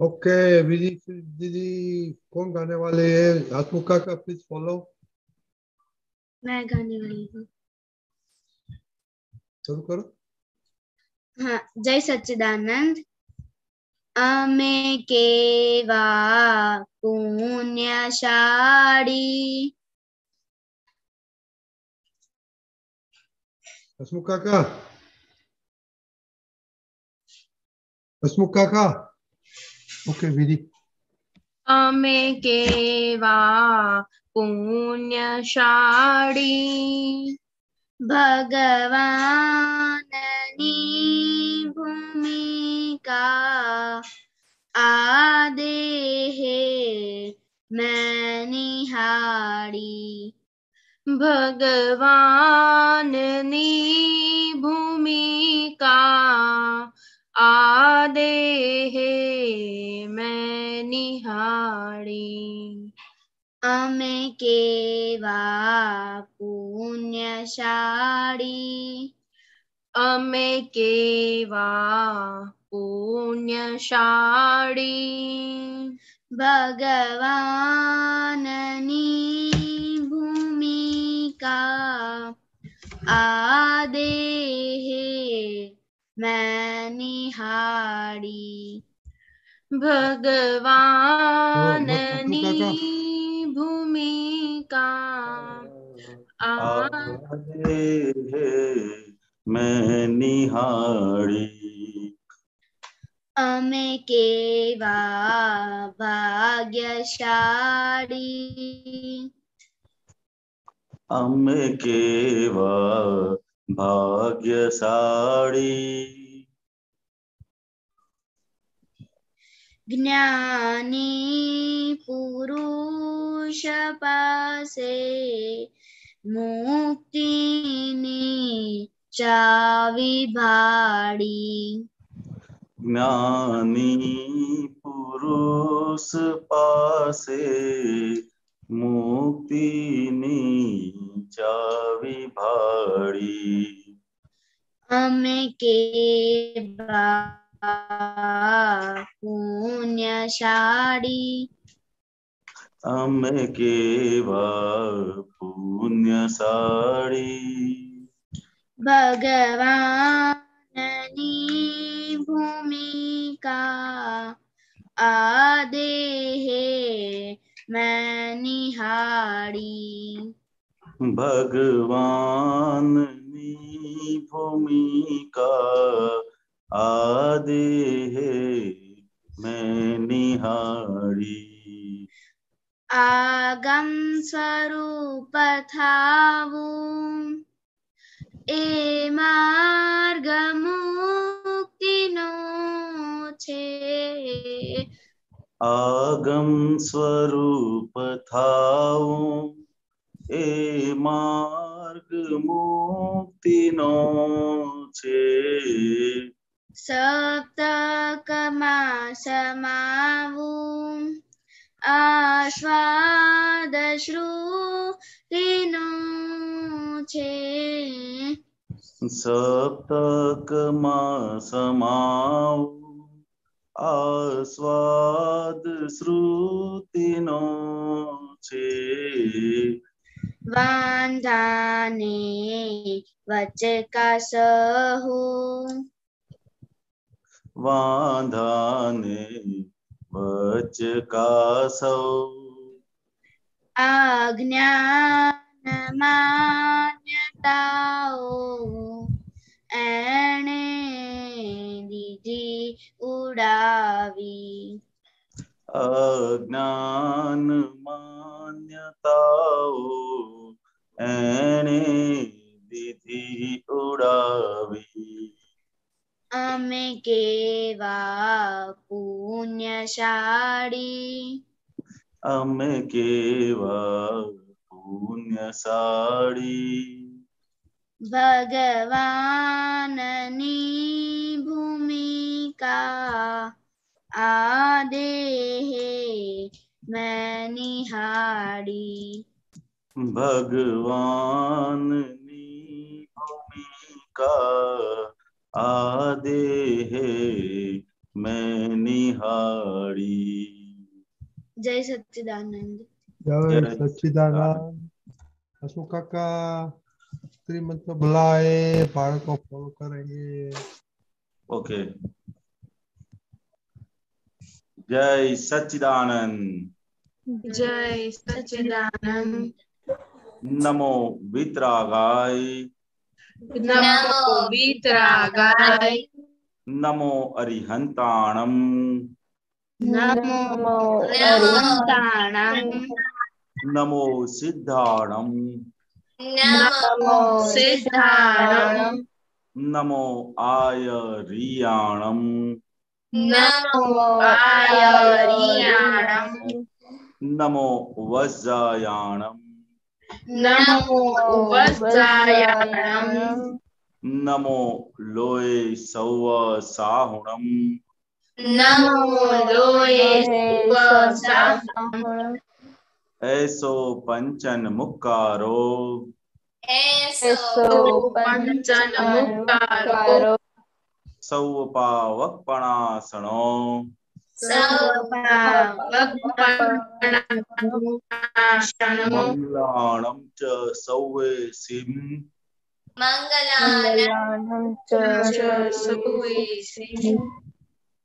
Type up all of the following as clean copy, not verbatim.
Okay विधि दीदी, कौन गाने वाले हैं? हसमुखा का प्लीज फॉलो। मैं गाने वाली हूँ। शुरू करो। हाँ, जय सच्चिदानंद। अमे केवा पुण्यशाली। हसमुखा का, हसमुखा का। ओके विधि। अमे केवा पुण्यशाली भगवाननी भूमिका आदेहे मैं निहारी। भगवाननी भूमिका आदेहे मैं निहारी। अमे केवा पुण्यशाली। अमे केवा पुण्यशाली भगवाननी भूमिका आदेहे मैं निहारी। भगवाननी हसमुखा का। भूमिका आदे है मैं निहारी। अमे केवा भाग्यशाली। अमे केवा भाग्यशाली ज्ञानी पुरुष पासे मुक्तिनी चावी भाड़ी। ज्ञानी पुरुष पासे मुक्तिनी चावी भाड़ी। अमे केवा पुण्यशाली। अमे केवा पुण्यशाली भगवाननी भूमिका आदेहे मैं निहारी। भगवाननी भूमिका आदे है मैं निहारी। आगम स्वरूप थावु ए मार्ग मुक्तिनो छे। आगम स्वरूप थाऊं ए मार्ग मुक्तिनो छे। सप्तकमा समावु आस्वाद श्रुतिनो छे। सप्तकमा समाऊ आस्वाद श्रुतिनो छे। वांधाने वचकासहु वांधाने वचकासौ अज्ञान मान्यताओ एणे दीधी उड़ावी। अज्ञान मान्यताओ एणे दीधी उड़ावी। अमे केवा पुण्यशाली। अमे केवा पुण्यशाली भगवाननी भूमिका आदेहे मैं निहारी। भगवाननी भूमिका आदे है मैं निहारी। निहारी। जय सच्चिदानंद। जय जय सच्चिदानंद। हसमुख काका श्रीमंत बुलाए, बालक को फॉलो करेंगे। ओके। जय सच्चिदानंद। जय सच्चिदानंद। नमो वितरागाय। नमो वीतरागाय। नमो अरिहंताणम। नमो अरिहंताणं। नमो सिद्धाणम। नमो सिद्धाणं। नमो आयरियाणम। नमो आयरियाणं। नमो वज्जायाणम। नमो वज्रायाणं। नमो लोये सौव साहुणम। नमो लोये सुवसाहं। ऐसो पंचन मुक्कारो। ऐसो पंचन मुक्कारो। सौपावक्पणासनो। सर्वपावकपणाशनो। मंगलाणं च सौवेसिं। मङ्गलानं च सुवेसिं।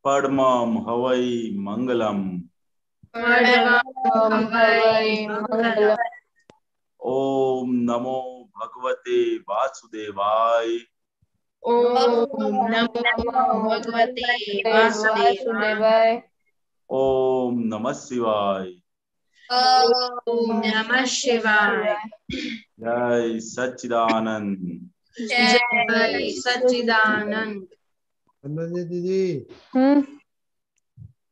परमं हवै मंगलम्। परमं हवै मङ्गलम्। ओम नमो भगवते वासुदेवाय। ॐ नमो भगवते वासुदेवाय। ओम नमः शिवाय। ॐ नमः शिवाय। जय सच्चिदानंद। जय सच्चिदानंद। अनन्या दीदी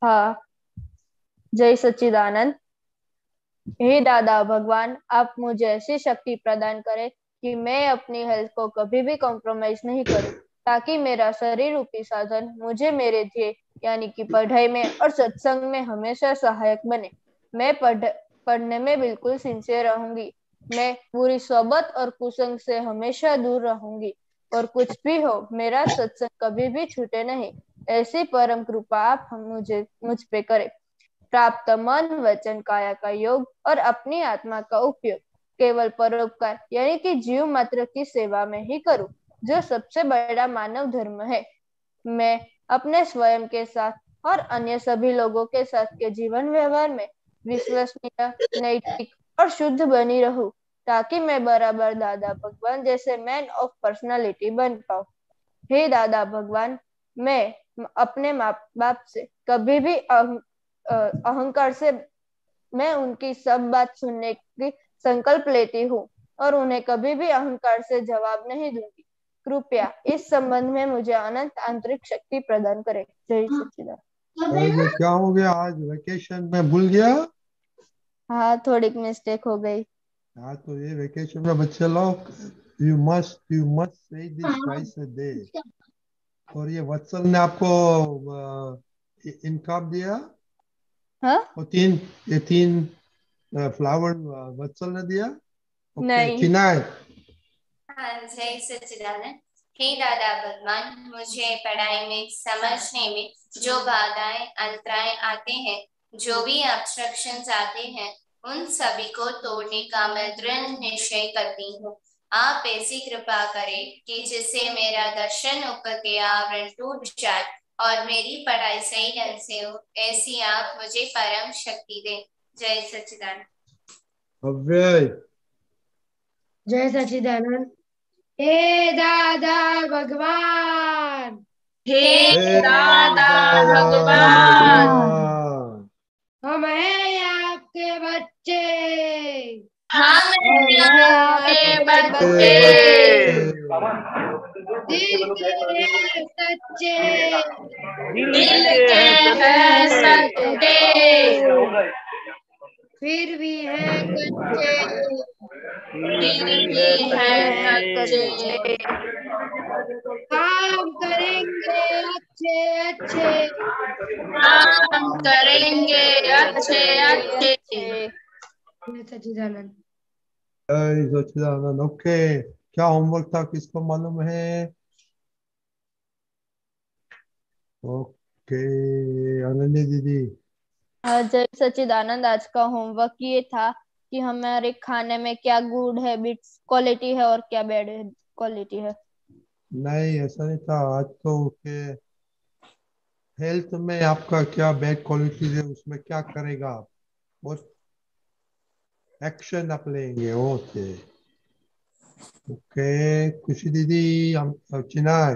हाँ, जय सच्चिदानंद। हे दादा भगवान, आप मुझे ऐसी शक्ति प्रदान करें कि मैं अपनी हेल्थ को कभी भी कॉम्प्रोमाइज नहीं करूं, ताकि मेरा शरीर रूपी साधन मुझे मेरे ध्येय यानी कि पढ़ाई में और सत्संग में हमेशा सहायक बने। मैं पढ़ने में बिल्कुल सिंसियर रहूंगी। मैं बुरी सोबत और कुसंग से हमेशा दूर रहूंगी, और कुछ भी हो मेरा सत्संग कभी भी छूटे नहीं। ऐसी परम कृपा आप मुझ पे करें। प्राप्त मन वचन काया का योग और अपनी आत्मा का उपयोग केवल परोपकार यानी कि जीव मात्र की सेवा में ही करूं, जो सबसे बड़ा मानव धर्म है। मैं अपने स्वयं के साथ और अन्य सभी लोगों के साथ के जीवन व्यवहार में विश्वसनीय, नैतिक और शुद्ध बनी रहूं, ताकि मैं बराबर दादा भगवान जैसे मैन ऑफ पर्सनालिटी बन पाऊं। हे दादा भगवान, मैं अपने माँ बाप से कभी भी अहंकार से मैं उनकी सब बात सुनने की संकल्प लेती हूँ, और उन्हें कभी भी अहंकार से जवाब नहीं दूंगी। कृपया इस संबंध में मुझे अनंत आंतरिक शक्ति प्रदान करें। जय सच्चिदानंद। ये क्या हो गया आज वेकेशन में भूल गया? हाँ, थोड़ी मिस्टेक हो गई। हाँ, तो ये वेकेशन में बच्चे लोग you must say this twice a day. और ये वत्सल ने आपको इनकम दिया? हाँ? ये तीन फ्लावर वत्सल ने दिया? नहीं। चिनाय। जय सच्चिदानंद। हे दादा भगवान, मुझे पढ़ाई में समझने में जो बाधाएं अंतराय आते हैं, जो भी ऑब्स्ट्रक्शंस आते हैं, उन सभी को तोड़ने का मैं दृढ़ निश्चय करती हूँ। आप ऐसी कृपा करें कि जिससे मेरा दर्शन होकर के आवरण टूट जाए और मेरी पढ़ाई सही ढंग से हो, ऐसी आप मुझे परम शक्ति दें। जय सच्चिदानंद। अव्यय। जय सच्चिदानंद। हे दादा भगवान। हे दादा भगवान। हम हैं आपके बच्चे। हम आपके बच्चे। दिल के हैं सच्चे। दिल के हैं सच्चे। फिर भी हैं कच्चे। फिर भी हैं कच्चे। काम करेंगे अच्छे अच्छे। काम करेंगे अच्छे अच्छे। सच्चिदानंद। जय सच्चिदानंद। ओके, क्या होमवर्क था, किसको मालूम है? ओके, अनन्या दीदी। जय सच्चिदानंद, आज का होमवर्क ये था कि हमारे खाने में क्या गुड हैबिट्स क्वालिटी है और क्या बैड क्वालिटी है। नहीं, ऐसा नहीं था। आज तो के हेल्थ में आपका क्या बैड क्वालिटी है, उसमें क्या करेगा आप, बहुत एक्शन आप लेंगे। ओके ओके, खुशी दीदी, हम चिनाई।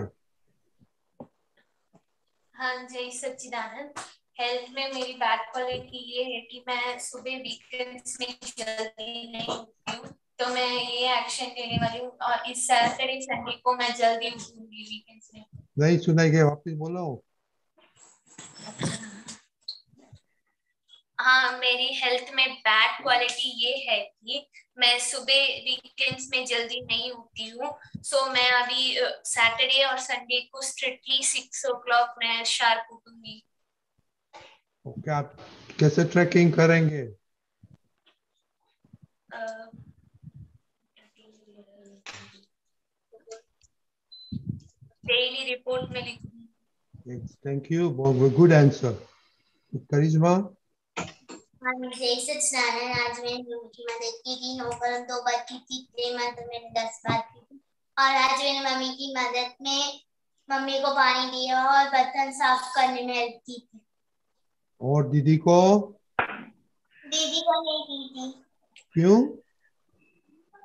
हाँ जय सच्चिदानंद। हेल्थ में मेरी बैड क्वालिटी ये है कि मैं सुबह वीकेंड्स में जल्दी नहीं उठती हूँ, तो मैं ये एक्शन लेने वाली हूँ और इस सैटरडे संडे को मैं जल्दी उठूंगी वीकेंड्स में। नहीं सुनाई गया, वापस बोलो। हाँ, मेरी हेल्थ में बैड क्वालिटी ये है कि मैं सुबह वीकेंड्स में जल्दी नहीं उठती हूँ, सो मैं अभी सैटरडे और संडे को स्ट्रिक्टली 6 o'clock मैं शार्प उठूंगी। ओके, आप कैसे ट्रैकिंग करेंगे? डेली रिपोर्ट में लिखूंगी। Thank you, good answer. Karishma. हाँ जय सच्चिदानंद। आज मैंने मम्मी की मदद की थी, 9 पर 2 बार की थी, 3 मंथ मैंने 10 बार की थी। और आज मैंने मम्मी की मदद में मम्मी को पानी दिया और बर्तन साफ करने में हेल्प की थी। और दीदी को? दीदी को नहीं की थी। क्यों?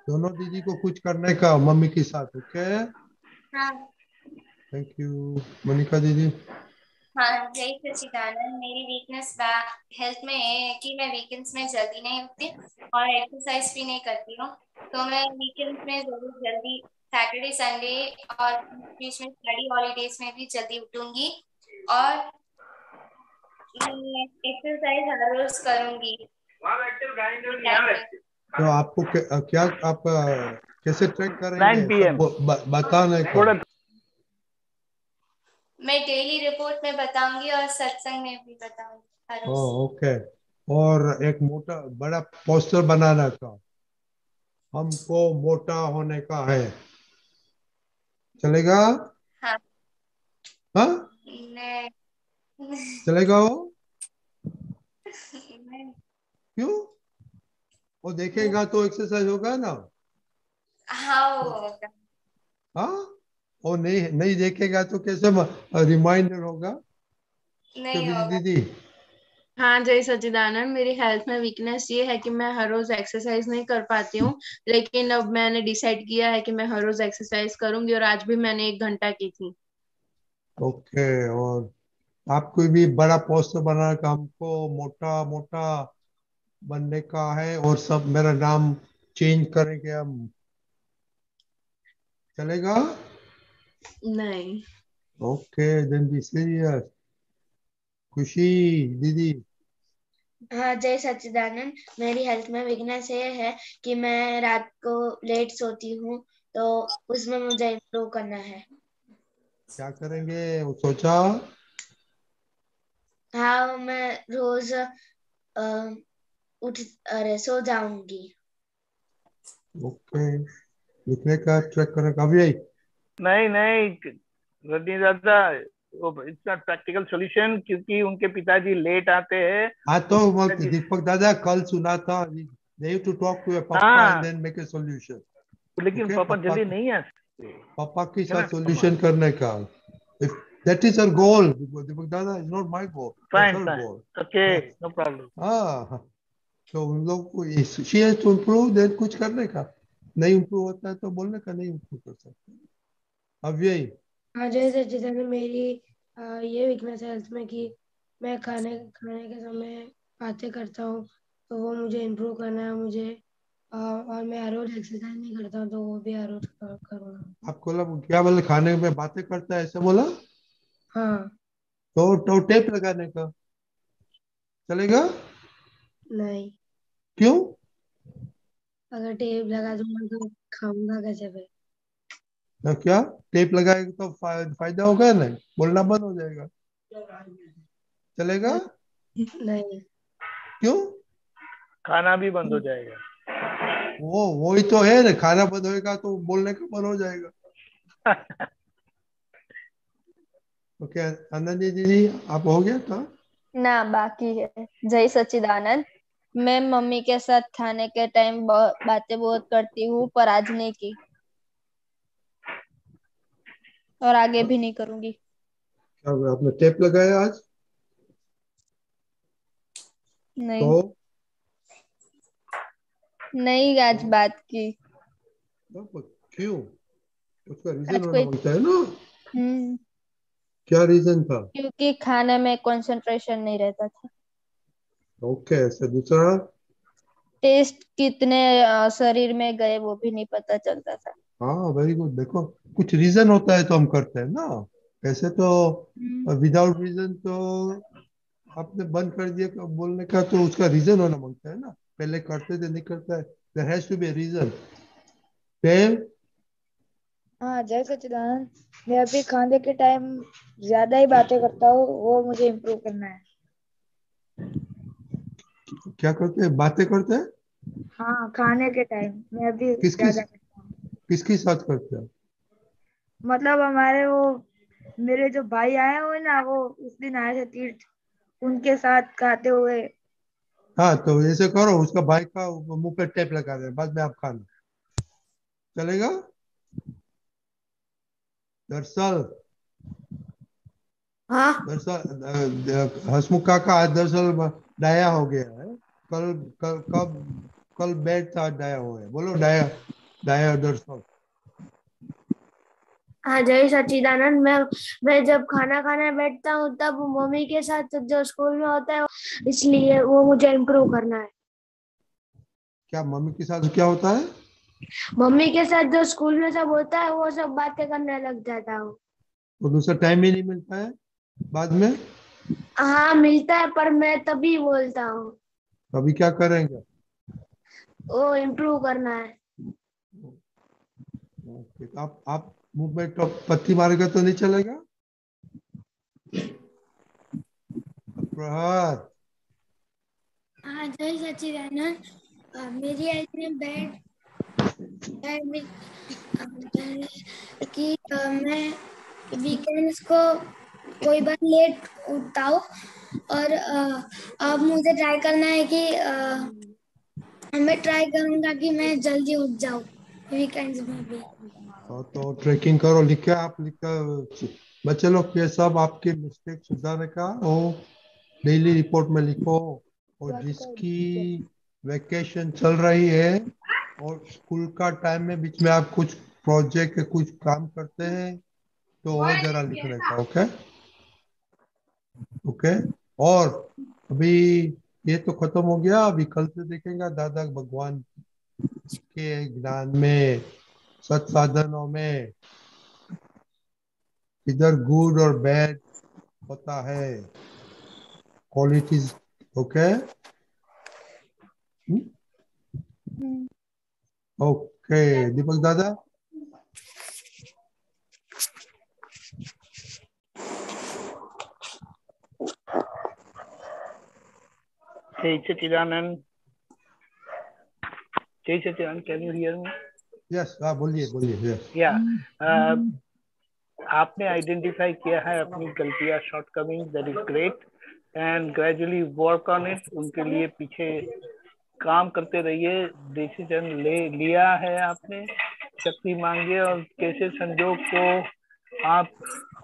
दोनों दीदी को कुछ करने का मम्मी के साथ। ओके, हाँ थैंक यू। मनिका दीदी। हाँ जय सच्चिदानंद। मेरी वीकनेस हेल्थ में ये है कि मैं वीकेंड्स में जल्दी नहीं उठती और एक्सरसाइज भी नहीं करती हूँ, तो मैं वीकेंड्स में जरूर जल्दी सैटरडे संडे और बीच में स्टडी हॉलीडेज में भी जल्दी उठूंगी और एक्सरसाइज हर रोज करूंगी। तो आपको क्या आप कैसे ट्रैक 9 करेंगे? PM बताने का। थोड़ा मैं डेली रिपोर्ट में बताऊंगी और सत्संग में भी बताऊंगी हर रोज। ओके, और एक मोटा बड़ा पोस्टर बनाना का, हमको मोटा होने का है, चलेगा? हाँ हाँ, मैं चलेगा वो? क्यों? वो देखेगा तो एक्सरसाइज होगा ना। हाँ वो होगा। हाँ, वो नहीं नहीं देखेगा तो कैसे रिमाइंडर होगा? नहीं क्यों होगा। दीदी? हाँ जय सच्चिदानंद, मेरी हेल्थ में वीकनेस ये है कि मैं हर रोज एक्सरसाइज नहीं कर पाती हूँ, लेकिन अब मैंने डिसाइड किया है कि मैं हर रोज एक्सरसाइज करूंगी और आज भी मैंने 1 घंटा की थी। ओके, और आपको भी बड़ा पोस्टर बना का, हमको मोटा मोटा बनने का है और सब मेरा नाम चेंज करेंगे हम, चलेगा? नहीं। Okay, then be serious. Khushi दीदी। हाँ जय सच्चिदानंद। मेरी हेल्थ में वीकनेस ये है कि मैं रात को लेट सोती हूँ, तो उसमें मुझे इम्प्रूव करना है। क्या करेंगे वो सोचा? हाँ मैं रोज उठ अरे सो जाऊंगी। ओके, लिखने का ट्रैक करने का भी यही। नहीं रजनी दादा, वो इसका प्रैक्टिकल सॉल्यूशन, क्योंकि उनके पिताजी लेट आते हैं। हाँ तो दीपक दादा कल सुना था, they have to talk to your papa हाँ, and then make a solution. लेकिन Okay, पापा पापा जल्दी नहीं आ सकते, पापा के है ना? साथ सॉल्यूशन करने का। If that is her goal, दीपक दादा, is not my goal. That's fine her fine, goal. Okay, no problem. हाँ, तो उन लोग को she has to improve, then कुछ करने का। नहीं इम्प्रूव होता है तो बोलने का नहीं इम्प्रूव कर सकते। अब यही। हाँ जय सच्चिदानंद। मेरी ये वीकनेस है हेल्थ में कि मैं खाने खाने के समय बातें करता हूँ, तो वो मुझे इम्प्रूव करना है मुझे। और मैं हर रोज एक्सरसाइज नहीं करता हूँ, तो वो भी हर रोज करूँगा। आपको क्या बोले, खाने में बातें करता है ऐसे बोला? हाँ। तो टेप लगाने का, चलेगा? नहीं, क्यों? अगर टेप लगा दूंगा तो खाऊंगा कैसे फिर? तो क्या टेप लगाएगा तो फायदा होगा ना, बोलना बंद हो जाएगा, चलेगा? नहीं। क्यों? खाना भी बंद हो जाएगा। वही तो है ना, खाना बंद होएगा तो बोलने का बंद हो जाएगा। ओके, आनंदी दीदी, आप हो गया था? ना, बाकी है। जय सच्चिदानंद। मैं मम्मी के साथ खाने के टाइम बातें बहुत करती हूँ, पर आज नहीं की और आगे भी नहीं करूंगी। क्या आपने टेप लगाया आज? नहीं, तो नहीं आज बात की। क्यों? उसका रीजन आज होना कोई मांगता है ना। हम्म क्या रीजन था? क्योंकि खाने में कंसंट्रेशन नहीं रहता था। ओके, ऐसे दूसरा। टेस्ट कितने शरीर में गए वो भी नहीं पता चलता था। हाँ, वेरी गुड। देखो, कुछ रीजन होता है तो हम करते हैं ना। ऐसे तो विदाउट रीजन तो आपने बंद कर दिया बोलने का, तो उसका रीजन होना मांगता है ना। पहले करते थे, नहीं करता है, there has to be reason. Dev. हाँ जय सच्चिदानंद। मैं अभी खाने के टाइम ज्यादा ही बातें करता हूँ, वो मुझे इम्प्रूव करना है। क्या करते हैं? बातें करते हैं? हाँ खाने के टाइम मैं अभी किस किस ज्यादा करता हूँ। किसके साथ करते हैं? मतलब हमारे वो मेरे जो भाई आए हुए ना, वो उस दिन आए थे तीर्थ, उनके साथ खाते हुए। हाँ, तो ऐसे करो, उसका भाई का मुंह पे टेप लगा दे, बाद में आप खाना। चलेगा? दरअसल हाँ हसमुख काका आज दरअसल डाया हो गया है। कल कल कब कल बैठ था, डाया हो है। बोलो डाया। डाया दरअसल। हाँ जय सच्चिदानंद। मैं जब खाना खाने बैठता हूँ तब मम्मी के साथ जो स्कूल में होता है, इसलिए वो मुझे इम्प्रूव करना है। क्या मम्मी के साथ क्या होता है? मम्मी के साथ जो स्कूल में सब होता है वो सब बातें करने लग जाता हूँ। तो दूसरा टाइम ही नहीं मिलता है बाद में। हाँ मिलता है, पर मैं तभी बोलता हूँ। तो अभी क्या करेंगे? वो इम्प्रूव करना है। ओके, तो आप मुंह में तो पत्ती मारेगा तो नहीं चलेगा। प्रहर। हाँ जय सच्चिदानंद। मेरी एज में बैड कि मैं वीकेंड्स को कोई बार लेट उठता हूँ, और अब मुझे ट्राई करना है कि मैं ट्राई करूंगा कि मैं जल्दी उठ जाऊँ वीकेंड्स में भी। तो ट्रैकिंग करो, लिखे आप लिख बच्चे लोग, ये सब आपके मिस्टेक सुधारने का वो डेली रिपोर्ट में लिखो। और जिसकी वेकेशन चल रही है और स्कूल का टाइम में बीच में आप कुछ प्रोजेक्ट कुछ काम करते हैं तो वो जरा लिखने का। Okay okay. और अभी ये तो खत्म हो गया, अभी कल से देखेंगे दादा भगवान के ज्ञान में, सत्साधनों में किधर गुड और बैड होता है, क्वालिटीज। Okay okay. दीपक दादा। जय सच्चिदानंद। जय Sachchidanand, can you hear me? Yes, हाँ बोलिए बोलिए। यस या आपने आइडेंटिफाई किया है अपनी गलतियां, shortcoming, that is great, and gradually work on it. उनके लिए पीछे काम करते रहिए। डिसीजन लिया है आपने, शक्ति मांगिए और कैसे संजोग को आप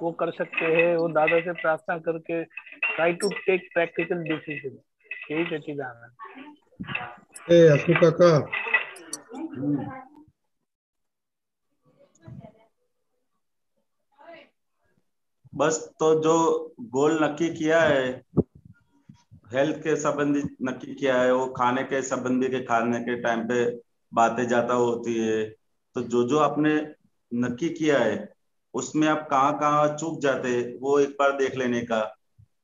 वो कर सकते हैं, वो दादा से प्रार्थना करके try to take practical decision. यही सच्चिदानंद। ए असू काका। बस तो जो गोल नक्की किया है, हेल्थ के संबंधित नक्की किया है, वो खाने के संबंधी के खाने के टाइम पे बातें ज्यादा होती है। तो जो जो आपने नक्की किया है उसमें आप कहाँ कहाँ चूक जाते हैं वो एक बार देख लेने का।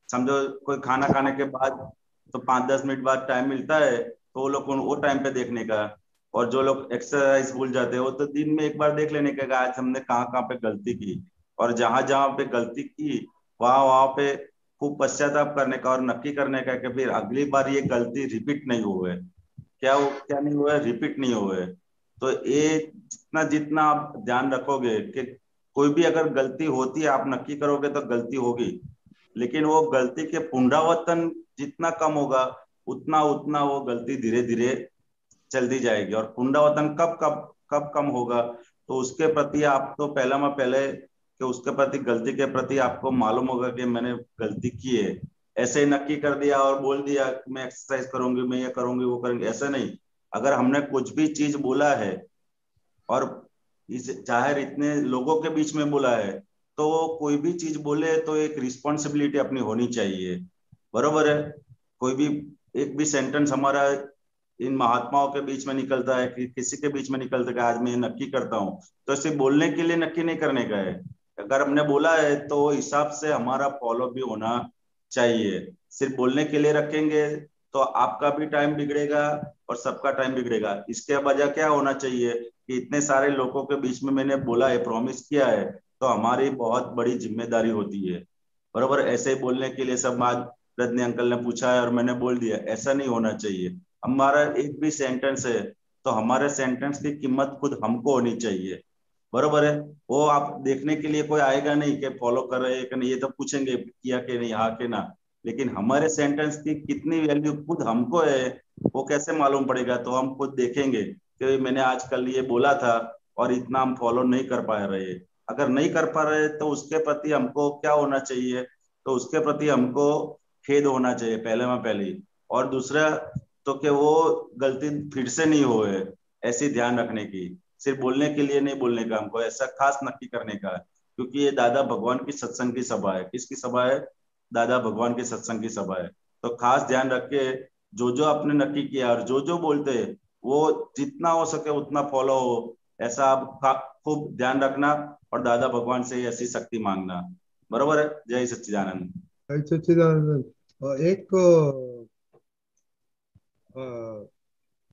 समझो कोई खाना खाने के बाद तो 5-10 मिनट बाद टाइम मिलता है तो वो लोग वो टाइम पे देखने का। और जो लोग एक्सरसाइज भूल जाते हैं वो तो दिन में एक बार देख लेने का कि आज हमने कहाँ कहाँ पे गलती की, और जहां जहां पे गलती की वहां वहां पे खूब पश्चाताप करने का और नक्की करने का कि फिर अगली बार ये गलती रिपीट नहीं हुए। क्या नहीं हुआ है, रिपीट नहीं हुए। तो ये जितना जितना आप ध्यान रखोगे कि कोई भी अगर गलती होती है आप नक्की करोगे तो गलती होगी, लेकिन वो गलती के पुनरावर्तन जितना कम होगा उतना उतना वो गलती धीरे धीरे चलती जाएगी। और पुनरावर्तन कब कब कब कम होगा, तो उसके प्रति आप तो पहले कि उसके प्रति गलती के प्रति आपको मालूम होगा कि मैंने गलती की है। ऐसे ही नक्की कर दिया और बोल दिया कि मैं एक्सरसाइज करूंगी, मैं ये करूंगी वो करूंगी, ऐसा नहीं। अगर हमने कुछ भी चीज बोला है और चाहे इतने लोगों के बीच में बोला है, तो कोई भी चीज बोले तो एक रिस्पॉन्सिबिलिटी अपनी होनी चाहिए, बरोबर है। कोई भी एक भी सेंटेंस हमारा इन महात्माओं के बीच में निकलता है कि किसी के बीच में निकलता है कि आज मैं नक्की करता हूँ, तो सिर्फ बोलने के लिए नक्की नहीं करने का है। अगर हमने बोला है तो हिसाब से हमारा फॉलो भी होना चाहिए। सिर्फ बोलने के लिए रखेंगे तो आपका भी टाइम बिगड़ेगा और सबका टाइम बिगड़ेगा। इसके वजह क्या होना चाहिए कि इतने सारे लोगों के बीच में मैंने बोला है, प्रॉमिस किया है, तो हमारी बहुत बड़ी जिम्मेदारी होती है, बरोबर। ऐसे ही बोलने के लिए सब आज रजनी अंकल ने पूछा है और मैंने बोल दिया, ऐसा नहीं होना चाहिए। हमारा एक भी सेंटेंस है तो हमारे सेंटेंस की कीमत खुद हमको होनी चाहिए, बरोबर है। वो आप देखने के लिए कोई आएगा नहीं कि फॉलो कर रहे हैं कि नहीं, ये तो पूछेंगे किया कि नहीं, हाँ कि ना। लेकिन हमारे सेंटेंस की कितनी वैल्यू खुद हमको है वो कैसे मालूम पड़ेगा, तो हम खुद देखेंगे कि मैंने आज कल ये बोला था और इतना हम फॉलो नहीं कर पा रहे। अगर नहीं कर पा रहे तो उसके प्रति हमको क्या होना चाहिए, तो उसके प्रति हमको खेद होना चाहिए पहले में पहले ही। और दूसरा तो कि वो गलती फिर से नहीं होए, ऐसी ध्यान रखने की। सिर्फ बोलने के लिए नहीं बोलने का, हमको ऐसा खास नक्की करने का है, क्योंकि ये दादा भगवान की सत्संग की सभा है। किसकी सभा है? दादा भगवान की सत्संग की सभा है। तो खास ध्यान रख के जो जो आपने नक्की किया और जो जो बोलते हैं वो जितना हो सके उतना फॉलो हो, ऐसा आप खूब ध्यान रखना और दादा भगवान से ऐसी शक्ति मांगना, बरोबर है। जय सच्चिदानंद। जय सच्चिदानंद। एक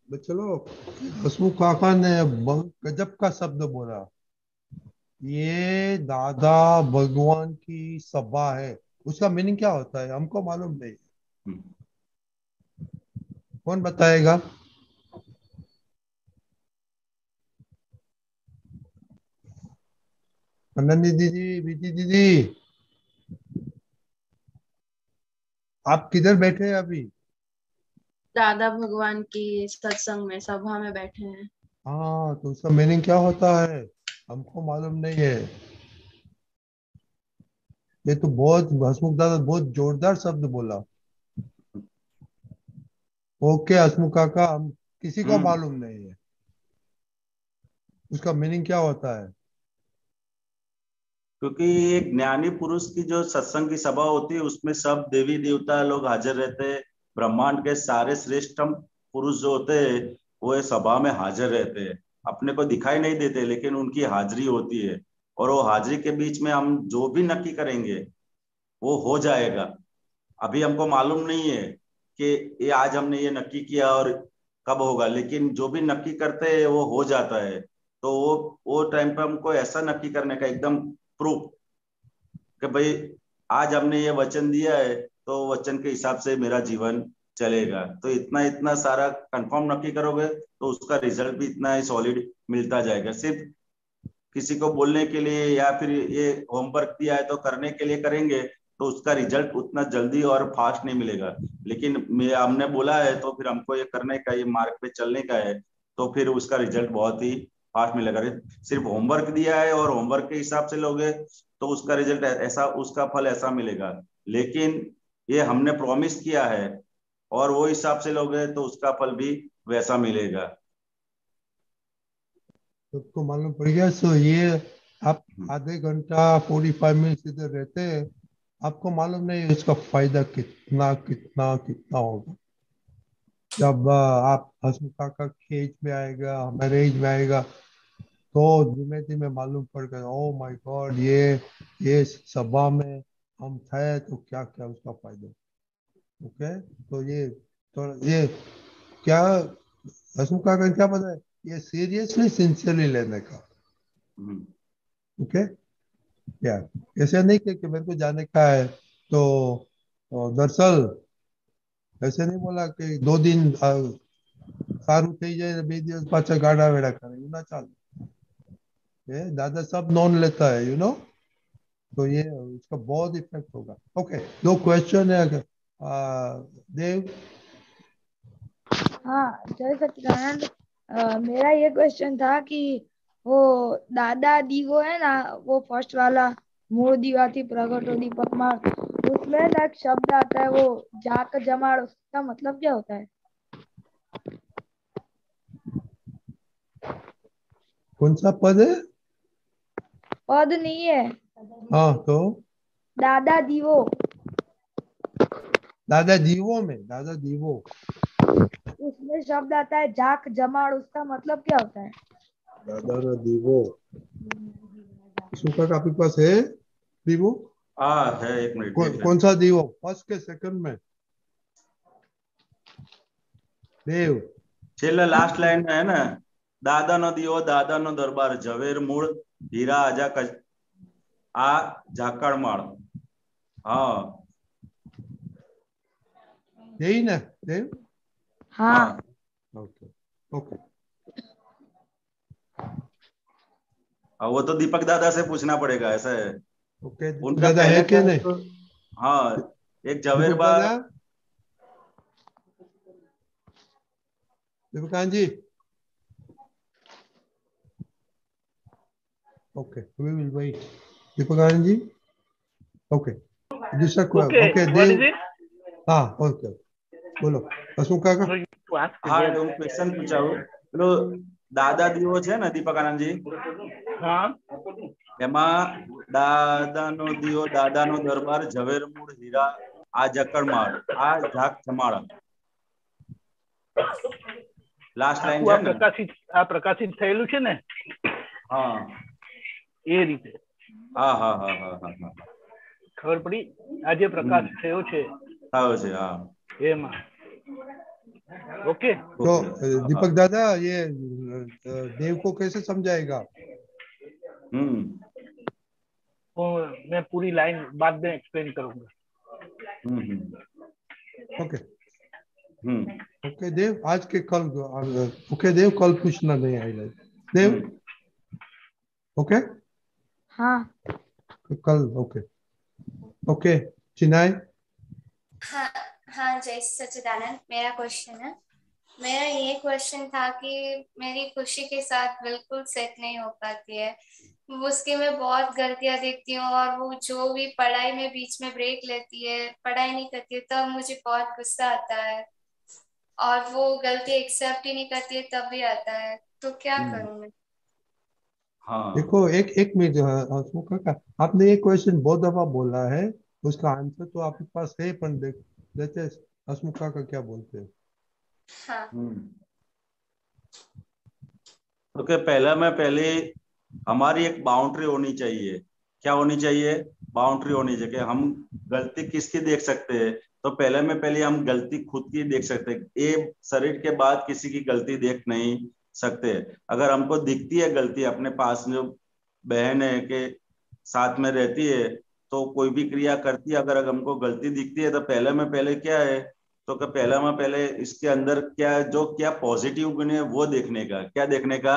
चलो, हसमुख काका ने बहुत गजब का शब्द बोला, ये दादा भगवान की सभा है। उसका मीनिंग क्या होता है हमको मालूम नहीं, कौन बताएगा? नंदी दीदी, बीती दीदी, आप किधर बैठे हैं अभी? दादा भगवान की सत्संग में सभा में बैठे हैं। हाँ, तो उसका मीनिंग क्या होता है हमको मालूम नहीं है। ये तो बहुत, हसमुख दादा बहुत जोरदार शब्द बोला। ओके हसमुख काका, हम किसी को मालूम नहीं है उसका मीनिंग क्या होता है। क्योंकि एक ज्ञानी पुरुष की जो सत्संग की सभा होती है उसमें सब देवी देवता लोग हाजिर रहते हैं। ब्रह्मांड के सारे श्रेष्ठतम पुरुष जो होते हैं वो इस सभा में हाजिर रहते हैं। अपने को दिखाई नहीं देते लेकिन उनकी हाजिरी होती है, और वो हाजिरी के बीच में हम जो भी नक्की करेंगे वो हो जाएगा। अभी हमको मालूम नहीं है कि ये आज हमने ये नक्की किया और कब होगा, लेकिन जो भी नक्की करते हैं वो हो जाता है। तो वो टाइम पे हमको ऐसा नक्की करने का एकदम प्रूफ कि भाई आज हमने ये वचन दिया है तो वचन के हिसाब से मेरा जीवन चलेगा। तो इतना इतना सारा कंफर्म नक्की करोगे तो उसका रिजल्ट भी इतना ही सॉलिड मिलता जाएगा। सिर्फ किसी को बोलने के लिए या फिर ये होमवर्क दिया है तो करने के लिए करेंगे तो उसका रिजल्ट उतना जल्दी और फास्ट नहीं मिलेगा। लेकिन हमने बोला है तो फिर हमको ये करने का, ये मार्ग पे चलने का है, तो फिर उसका रिजल्ट बहुत ही फास्ट मिलेगा। सिर्फ होमवर्क दिया है और होमवर्क के हिसाब से लोगे तो उसका रिजल्ट ऐसा, उसका फल ऐसा मिलेगा। लेकिन ये हमने प्रॉमिस किया है और वो हिसाब से लोगे तो उसका फल भी वैसा मिलेगा। सबको मालूम पड़ गया। सो ये आप आधे घंटा 45 मिनट इधर रहते हैं, आपको मालूम नहीं उसका फायदा कितना कितना कितना होगा। जब आप हसमुख काका के एज में आएगा, हमारे एज में आएगा, तो धीमे धीमे मालूम पड़ गया, ओ माय गॉड, ये सभा में हम थे तो क्या क्या उसका फायदा। ओके, तो ये क्या हसमुख काका क्या पता है, ये सीरियसली सिंसियरली लेने का। ओके, क्या ऐसे नहीं कि मेरे को जाने का है तो दरअसल ऐसे नहीं बोला कि 2 दिन સારું થઈ જાય ને 2 દિવસ પાછા ગાડા વેડા કરે, એવું ના ચાલે। दादा सब नॉन लेता है, तो ये इसका बहुत इफेक्ट होगा। ओके, दो क्वेश्चन है देव। हाँ जय सच्चिदानंद। मेरा ये क्वेश्चन था कि वो दादा दीवो है ना, वो फर्स्ट वाला, मूळ दीवाथी प्रगटो दीपक मार, उसमें ना एक शब्द आता है वो जाक जमाड़, उसका मतलब क्या होता है? कौन सा पद है? पद नहीं है। हाँ तो दादा दीवो। दादा दीवो में, दादा दीवो उसमें शब्द आता है जाक जमाड़, उसका मतलब क्या होता है? दादा दीवो सुखा आपके पास है दीवो? हाँ है, एक मिनट। कौन सा दीवो, फर्स्ट के सेकंड में? देव छेल्ला लास्ट लाइन में है ना, दादा नो दीवो दादा नो दरबार झवेर मूળ हीरा आजा आ झाकड़माळ। हाँ यही ना देव? हाँ। Okay okay. वो तो दीपक दादा से पूछना पड़ेगा, ऐसा है। ओके, उनका दादा पहले है कि का नहीं? तो, हाँ एक झवेर दीपक बार। दादा, Deepkant ji. Okay, we will wait. Deepkant ji okay. दूसरा ओके देव। हाँ ओके, बोलो શું કાકા? हाँ હું ક્વેશ્ચન પૂછાવું, પેલો દાદા દીવો છે ને દીપક આનંદજી, हाँ એમાં દાદાનો દીવો દાદાનો દરબાર ઝવેર મૂળ હીરા આ જકડમાળ આ ઝાક જમાળ, લાસ્ટ લાઈન છે ને? પ્રકાશિત થયેલું છે ને, હા એ રીતે। હા હા હા હા હા હા, ખબર પડી? આજે પ્રકાશ થયો છે હા એમાં। ओके तो दीपक दादा ये देव को कैसे समझाएगा? मैं पूरी लाइन बाद में एक्सप्लेन करूंगा। ओके ओके देव, आज के कल ओके देव, कल पूछना नहीं आएगा देव। ओके हाँ कल ओके ओके। चिनाई। हाँ हाँ जय सच्चिदानंद। मेरा क्वेश्चन है, मेरा ये क्वेश्चन था कि मेरी खुशी के साथ बिल्कुल सेट नहीं हो पाती है, उसकी मैं बहुत गलतियां देखती हूँ, और वो जो भी पढ़ाई में बीच में ब्रेक लेती है, पढ़ाई नहीं करती है, तब मुझे बहुत गुस्सा आता है, और वो गलती एक्सेप्ट ही नहीं करती है तब भी आता है, तो क्या करूँ मैं? देखो एक मिनट, काका आपने ये क्वेश्चन बहुत दफा बोला है, उसका आंसर तो आपके पास है, पर देते हसमुख काका क्या बोलते हैं? हाँ ओके, पहले हमारी एक बाउंड्री होनी चाहिए। क्या होनी चाहिए? बाउंड्री होनी चाहिए कि हम गलती किसकी देख सकते हैं। तो पहले हम गलती खुद की देख सकते हैं, ये शरीर के बाद किसी की गलती देख नहीं सकते। अगर हमको दिखती है गलती, अपने पास जो बहन है के साथ में रहती है, तो कोई भी क्रिया करती है, अगर हमको गलती दिखती है, तो पहले क्या है, तो पहले इसके अंदर क्या पॉजिटिव गुण है वो देखने का, क्या देखने का,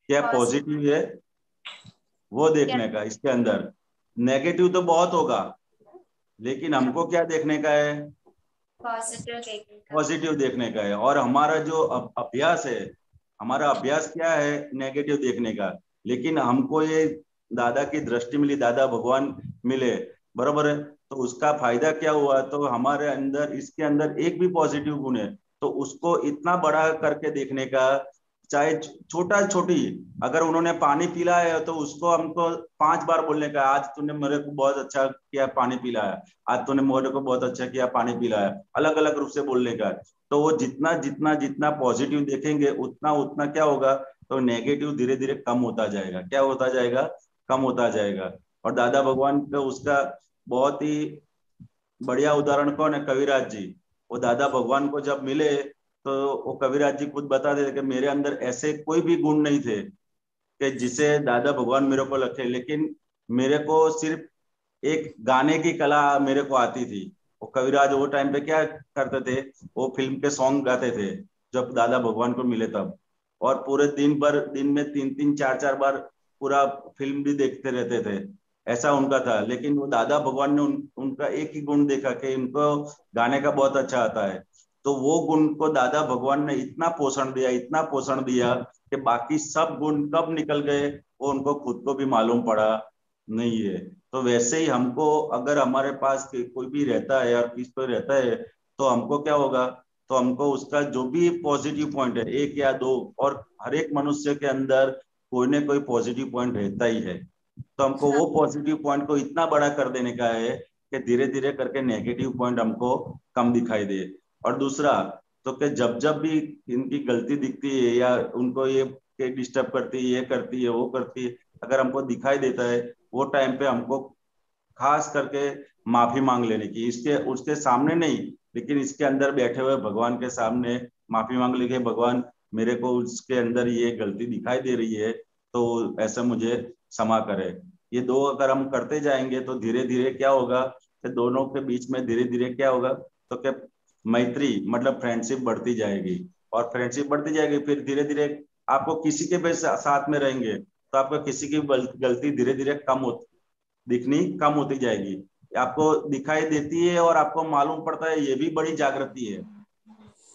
क्या पॉजिटिव है वो देखने का। इसके अंदर नेगेटिव तो बहुत होगा, लेकिन हमको क्या देखने का है? पॉजिटिव देखने का है। और हमारा जो अभ्यास है, हमारा अभ्यास क्या है? नेगेटिव देखने का। लेकिन हमको ये दादा की दृष्टि मिली, दादा भगवान मिले, बराबर है, तो उसका फायदा क्या हुआ? तो हमारे अंदर, इसके अंदर एक भी पॉजिटिव गुण है, तो उसको इतना बड़ा करके देखने का, चाहे छोटी, अगर उन्होंने पानी पिलाया है तो उसको हमको 5 बार बोलने का, आज तूने मेरे को बहुत अच्छा किया पानी पिलाया, आज तूने मेरे को बहुत अच्छा किया पानी पिलाया, अलग अलग रूप से बोलने का। तो वो जितना पॉजिटिव देखेंगे, उतना क्या होगा? तो नेगेटिव धीरे धीरे कम होता जाएगा। क्या होता जाएगा? कम होता जाएगा। और दादा भगवान का उसका बहुत ही बढ़िया उदाहरण कौन है? कविराज जी। वो दादा भगवान को जब मिले, तो वो कविराज जी खुद बताते थे कि मेरे अंदर ऐसे कोई भी गुण नहीं थे कि जिसे दादा भगवान मेरे को रखे, लेकिन मेरे को सिर्फ एक गाने की कला मेरे को आती थी। वो कविराज वो टाइम पे क्या करते थे? वो फिल्म के सॉन्ग गाते थे जब दादा भगवान को मिले तब, और पूरे दिन में 3-3 4-4 बार पूरा फिल्म भी देखते रहते थे, ऐसा उनका था। लेकिन वो दादा भगवान ने उनका एक ही गुण देखा कि इनको गाने का बहुत अच्छा आता है, तो वो गुण को दादा भगवान ने इतना पोषण दिया, इतना पोषण दिया कि बाकी सब गुण कब निकल गए वो उनको खुद को भी मालूम पड़ा नहीं है। तो वैसे ही हमको अगर हमारे पास कोई भी रहता है और किस पे रहता है तो हमको क्या होगा, तो हमको उसका जो भी पॉजिटिव पॉइंट है, एक या दो, और हर एक मनुष्य के अंदर कोई ना कोई पॉजिटिव पॉइंट रहता ही है, तो हमको वो पॉजिटिव पॉइंट को इतना बड़ा कर देने का है कि धीरे धीरे करके नेगेटिव पॉइंट हमको कम दिखाई दे। और दूसरा तो कि जब जब भी इनकी गलती दिखती है या उनको ये डिस्टर्ब करती है, ये करती है, वो करती है, अगर हमको दिखाई देता है वो टाइम पे हमको खास करके माफी मांग लेने की, इसके उसके सामने नहीं लेकिन इसके अंदर बैठे हुए भगवान के सामने माफी मांग लेके, भगवान मेरे को उसके अंदर ये गलती दिखाई दे रही है तो ऐसा मुझे क्षमा करे। ये दो अगर हम करते जाएंगे तो धीरे धीरे क्या होगा कि दोनों के बीच में धीरे धीरे क्या होगा, तो क्या मैत्री मतलब फ्रेंडशिप बढ़ती जाएगी, और फ्रेंडशिप बढ़ती जाएगी फिर धीरे धीरे आपको किसी के भी साथ में रहेंगे तो आपको किसी की गलती धीरे धीरे दिखनी कम होती जाएगी, आपको दिखाई देती है और आपको मालूम पड़ता है, ये भी बड़ी जागृति है।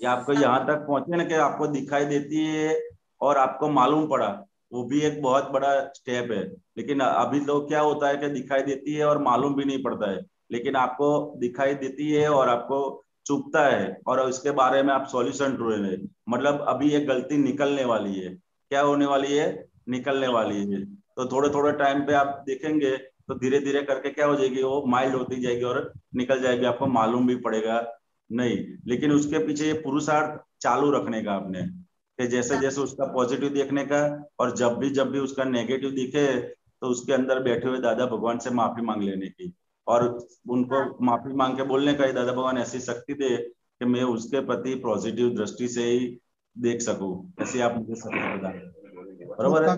ये आपको यहाँ तक पहुंचे ना कि आपको दिखाई देती है और आपको मालूम पड़ा, वो भी एक बहुत बड़ा स्टेप है। लेकिन अभी तो क्या होता है कि दिखाई देती है और मालूम भी नहीं पड़ता है, लेकिन आपको दिखाई देती है और आपको चुभता है और इसके बारे में आप सॉल्यूशन ढूंढ रहे हैं, मतलब अभी ये गलती निकलने वाली है। क्या होने वाली है? निकलने वाली है। तो थोड़े थोड़े टाइम पे आप देखेंगे तो धीरे धीरे करके क्या हो जाएगी, वो माइल्ड होती जाएगी और निकल जाएगी, आपको मालूम भी पड़ेगा नहीं। लेकिन उसके पीछे ये पुरुषार्थ चालू रखने का आपने, कि जैसे जैसे उसका पॉजिटिव देखने का, और जब भी उसका नेगेटिव दिखे तो उसके अंदर बैठे हुए दादा भगवान से माफी मांग लेने की, और उनको माफी मांग के बोलने का, दादा भगवान ऐसी शक्ति दे कि मैं उसके प्रति पॉजिटिव दृष्टि से ही देख सकूं, ऐसी आप मुझे शक्ति प्रदान करें। बरोबर है?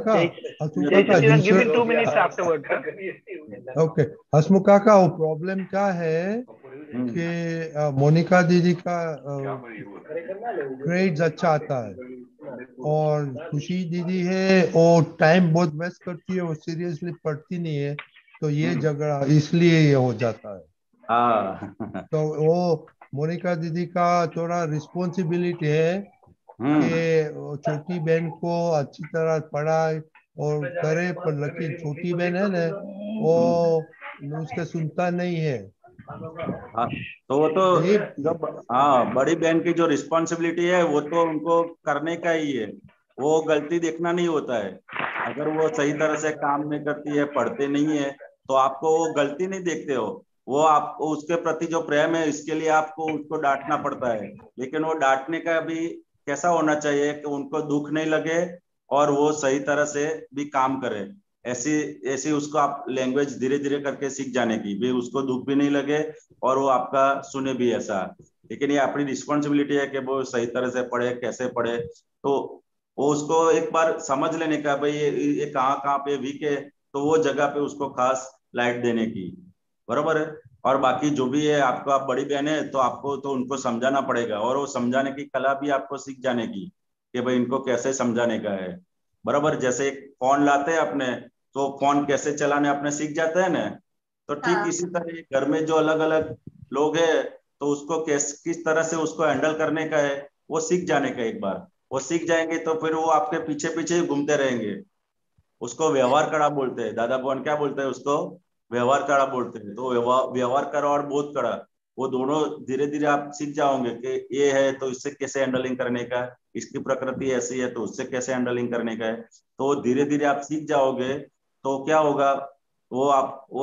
ओके हसमुख काका, वो प्रॉब्लम क्या है कि मोनिका दीदी का ग्रेड्स अच्छा आता है और खुशी दीदी है और टाइम बहुत वेस्ट करती है, वो सीरियसली पढ़ती नहीं है, तो ये झगड़ा इसलिए ये हो जाता है। तो वो मोनिका दीदी का थोड़ा रिस्पॉन्सिबिलिटी है कि छोटी बहन को अच्छी तरह पढ़ाए और करे, पर लेकिन छोटी बहन है ना वो उसके सुनता नहीं है। हाँ, तो वो तो जब बड़ी बहन की जो रिस्पॉन्सिबिलिटी है वो तो उनको करने का ही है, वो गलती देखना नहीं होता है। अगर वो सही तरह से काम नहीं करती है, पढ़ते नहीं है, तो आपको वो गलती नहीं देखते हो, वो आपको उसके प्रति जो प्रेम है इसके लिए आपको उसको डांटना पड़ता है। लेकिन वो डांटने का भी कैसा होना चाहिए कि उनको दुख नहीं लगे और वो सही तरह से भी काम करे, ऐसी ऐसी उसको आप लैंग्वेज धीरे धीरे करके सीख जाने की भी, उसको दुख भी नहीं लगे और वो आपका सुने भी ऐसा। लेकिन ये अपनी रिस्पॉन्सिबिलिटी है कि वो सही तरह से पढ़े, कैसे पढ़े, तो वो उसको एक बार समझ लेने का भाई ये कहाँ कहाँ पे वीक है, तो वो जगह पे उसको खास लाइट देने की। बरोबर है? और बाकी जो भी है आपको, आप बड़ी बहन है तो आपको तो उनको समझाना पड़ेगा, और वो समझाने की कला भी आपको सीख जाने की कि भाई इनको कैसे समझाने का है। बराबर, जैसे एक फोन लाते हैं अपने तो फोन कैसे चलाने अपने सीख जाते हैं ना, तो ठीक इसी तरह घर में जो अलग अलग लोग हैं तो उसको किस तरह से उसको हैंडल करने का है वो सीख जाने का। एक बार वो सीख जाएंगे तो फिर वो आपके पीछे पीछे ही घूमते रहेंगे। उसको व्यवहार कड़ा बोलते हैं, दादा भगवान क्या बोलते हैं उसको? व्यवहार कड़ा बोलते हैं। तो व्यवहार कड़ा और बोध कड़ा, वो दोनों धीरे धीरे आप सीख जाओगे कि ये है तो इससे कैसे हैंडलिंग करने का, इसकी प्रकृति ऐसी है तो उससे कैसे हैंडलिंग करने का है। तो धीरे धीरे आप सीख जाओगे तो क्या होगा, वो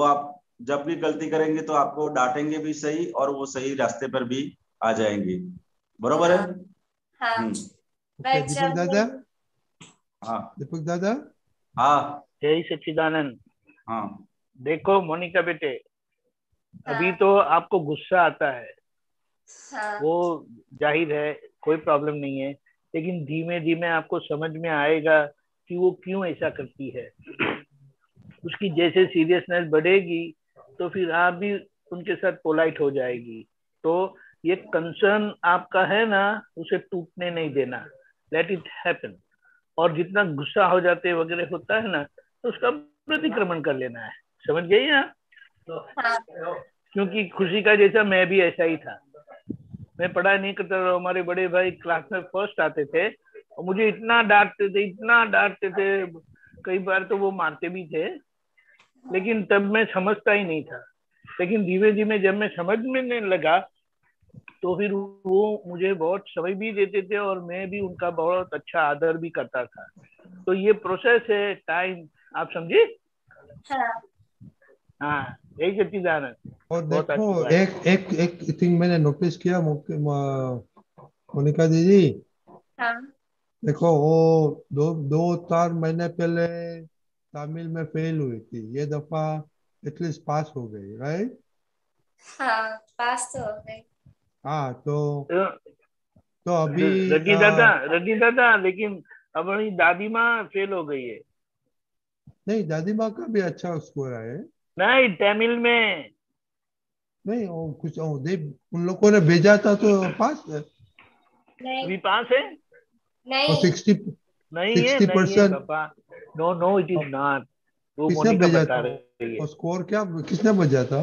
आप जब भी गलती करेंगे तो आपको डांटेंगे भी सही और वो सही रास्ते पर भी आ जाएंगे। बरोबर है? दीपक दादा। हाँ दीपक दादा। हाँ जय सच्चिदानंद। हाँ देखो मोनिका बेटे, अभी तो आपको गुस्सा आता है, वो जाहिर है, कोई प्रॉब्लम नहीं है, लेकिन धीमे धीमे आपको समझ में आएगा कि वो क्यों ऐसा करती है। उसकी जैसे सीरियसनेस बढ़ेगी तो फिर आप भी उनके साथ पोलाइट हो जाएगी। तो ये कंसर्न आपका है ना, उसे टूटने नहीं देना, लेट इट हैपन। और जितना गुस्सा हो जाते वगैरह होता है ना, तो उसका प्रतिक्रमण कर लेना है। समझ गई ना? हाँ क्योंकि खुशी का जैसा मैं भी ऐसा ही था, मैं पढ़ाई नहीं करता था, हमारे बड़े भाई क्लास में फर्स्ट आते थे और मुझे इतना डांटते थे, इतना डांटते थे, कई बार तो वो मारते भी थे, लेकिन तब मैं समझता ही नहीं था। लेकिन धीरे धीरे जब मैं समझने लगा तो फिर वो मुझे बहुत समय भी देते थे और मैं भी उनका बहुत अच्छा आदर भी करता था। तो ये प्रोसेस है, टाइम, आप समझे? हाँ हाँ, यही सच्चिदानंद। और बहुत देखो अच्छी बात। एक एक एक थिंग मैंने नोटिस किया मोनिका दीदी, हाँ देखो वो 2-4 महीने पहले तमिल में फेल हुई थी, ये दफा एटलीस्ट पास हो गई, राइट? हाँ पास तो हो गई। हाँ तो तो अभी रजी दादा लेकिन अपनी दादी माँ फेल हो गई है। नहीं, दादी माँ का भी अच्छा स्कोर है। नहीं, तमिल में। नहीं वो कुछ उन लोगों ने भेजा था तो पास है। नहीं अभी पास है? और नहीं 60 नहीं है, नहीं है 60%। पापा। No no, it is not. वो किसने मोनिका भेजा बता था रही है। और स्कोर क्या, किसने भेजा था?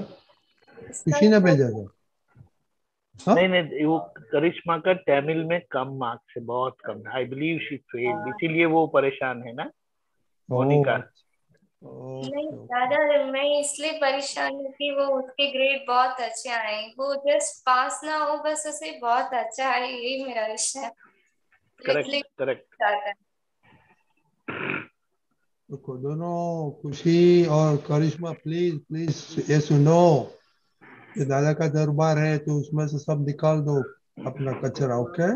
इसका खुशी ने भेजा था। हाँ नहीं नहीं, वो करिश्मा का तमिल में कम मार्क्स है, बहुत कम। आई बिलीव शी फेल्ड, इसीलिए वो परेशान है ना, मोनिका। ओह नहीं ओके ओके। दादा, मैं इसलिए परेशान हूँ कि वो उसके ग्रेड बहुत अच्छे आए, वो जस्ट पास ना हो, बस उसे बहुत अच्छा आए, यही मेरा विषय है। करेक्ट इसलिए करेक्ट। दादा देखो दोनों खुशी और करिश्मा, प्लीज प्लीज ये सुनो, ये दादा का दरबार है तो उसमें से सब निकाल दो अपना कचरा। Okay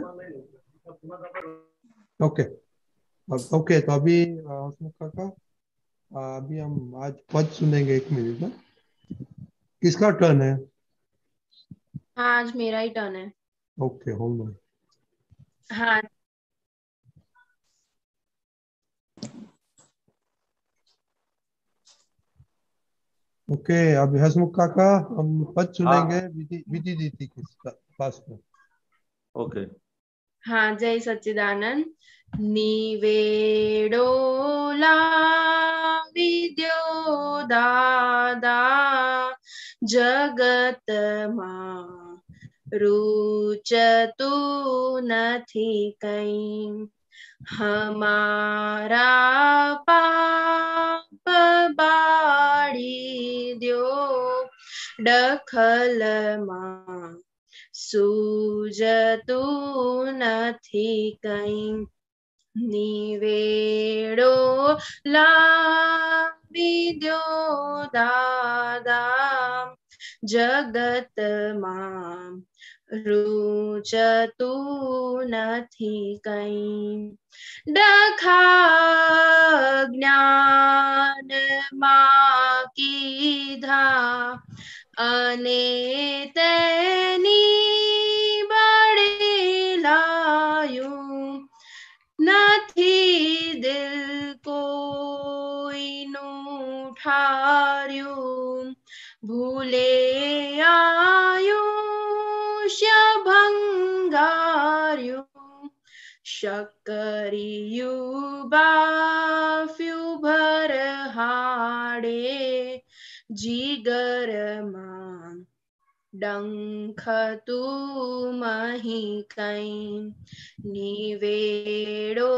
okay okay. तो अभी हसमुख काका, अभी हम आज पद सुनेंगे, 1 मिनट में। किसका टर्न है? हाँ आज मेरा ही टर्न है। Okay hold on. हाँ ओके अभी हसमुख काका, हम पद सुनेंगे हाँ विधि विधि दीदी के पास में। ओके। हाँ जय सच्चिदानंद। निवेडोला विद्यो दादा જગતમાં रुचतु નથી કઈ हमारा पाप बाड़ी द्यो દખલમાં सूजतु નથી કઈ निवेडो लावी द्यो दादा जगतમાં रुचतु નથી કઈ ડખા જ્ઞાનમાં કીધા અને તેની બળેલાયું નથી દિલ કોઈનું ઠાર્યું ભૂલે આયુષ્ય ભંગાર્યું શક્કરિયું બાફ્યું ભરહાડે જીગરમાં ડંખતું મહી કઈ નિવેડો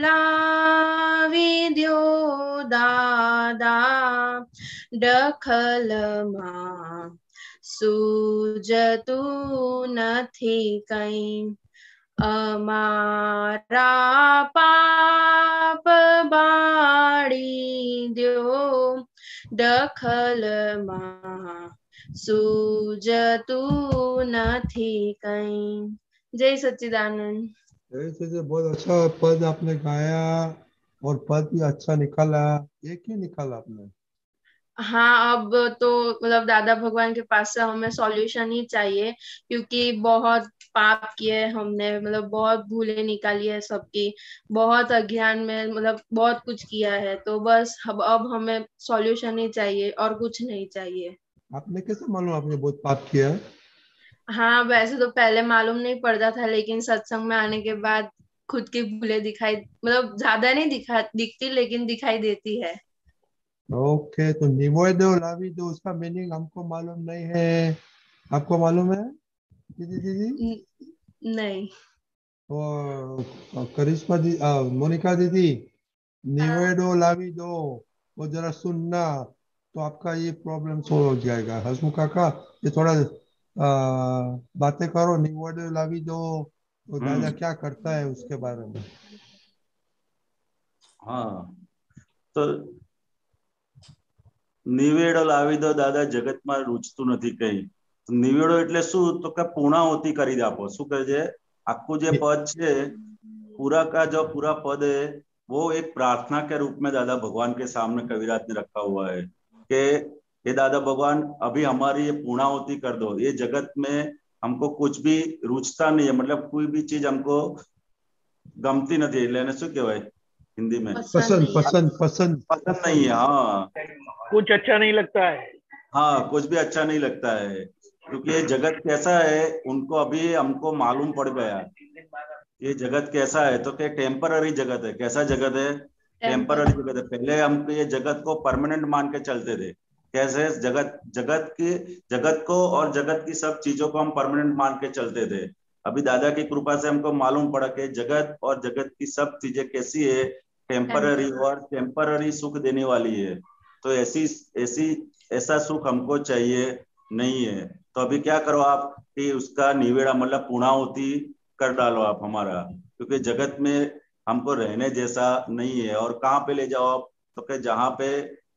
લાવી દ્યો દાદા દખલમાં सूजतु નથી કઈ અમારા પાપ બાળી દ્યો દખલમાં सूजतु નથી કઈ। जय सच्चिदानंद। जैसे बहुत अच्छा पद आपने गाया और पद भी अच्छा निकाला। ये क्यों निकाला आपने? हाँ अब तो मतलब दादा भगवान के पास से हमें सॉल्यूशन ही चाहिए, क्योंकि बहुत पाप किए हमने, मतलब बहुत भूले निकाली है सबकी, बहुत अज्ञान में मतलब बहुत कुछ किया है, तो बस अब हमें सॉल्यूशन ही चाहिए और कुछ नहीं चाहिए। आपने कैसे मालूम आपने बहुत पाप किया है? हाँ वैसे तो पहले मालूम नहीं पड़ता था, लेकिन सत्संग में आने के बाद खुद की भूले दिखाई, मतलब ज्यादा नहीं दिखती लेकिन दिखाई देती है। ओके, तो निवेदो लावी दो उसका मीनिंग हमको मालूम नहीं है, आपको मालूम है दीदी? नहीं। और करिश्मा दी, मोनिका दीदी, निवेदो लावी दो वो जरा सुनना, तो आपका ये प्रॉब्लम सॉल्व हो जाएगा। हसमुख काका, ये थोड़ा बातें करो, निवेदो लावी दो तो दादा क्या करता है उसके बारे में। हाँ, તો નિવેડો લાવી દો દાદા જગતમાં રૂચતું નથી કઈ। નિવેડો એટલે શું? તો કે પૂર્ણાહુતિ કરી આપો। શું કહે છે? આખું જે પદ છે, पूरा का जो पूरा पद है वो एक प्रार्थना के रूप में दादा भगवान के सामने कविराज ने रखा हुआ है कि ये दादा भगवान अभी हमारी ये पूर्णाहुति कर दो। ये जगत में हमको कुछ भी रुचता नहीं है, मतलब कोई भी चीज हमको गमती नहीं है। लेने શું કહેવાય हिंदी में? पसंद पसंद पसंद पसंद नहीं है। हाँ, कुछ अच्छा नहीं लगता है। हाँ, कुछ भी अच्छा नहीं लगता है, क्योंकि ये जगत कैसा है उनको अभी हमको मालूम पड़ गया। ये जगत कैसा है तो क्या टेम्पररी जगत है। कैसा जगत है? टेम्पररी जगत है। पहले हम ये जगत को परमानेंट मान के चलते थे। कैसे? जगत को और जगत की सब चीजों को हम परमानेंट मान के चलते थे। अभी दादा की कृपा से हमको मालूम पड़ा कि जगत और जगत की सब चीजें कैसी है, टेम्पररी, और टेम्पररी सुख देने वाली है। तो ऐसा सुख हमको चाहिए नहीं है। तो अभी क्या करो आप कि उसका निवेड़ा मतलब पूर्णाहुति कर डालो आप हमारा, क्योंकि जगत में हमको रहने जैसा नहीं है। और कहाँ पे ले जाओ आप? तो कि जहाँ पे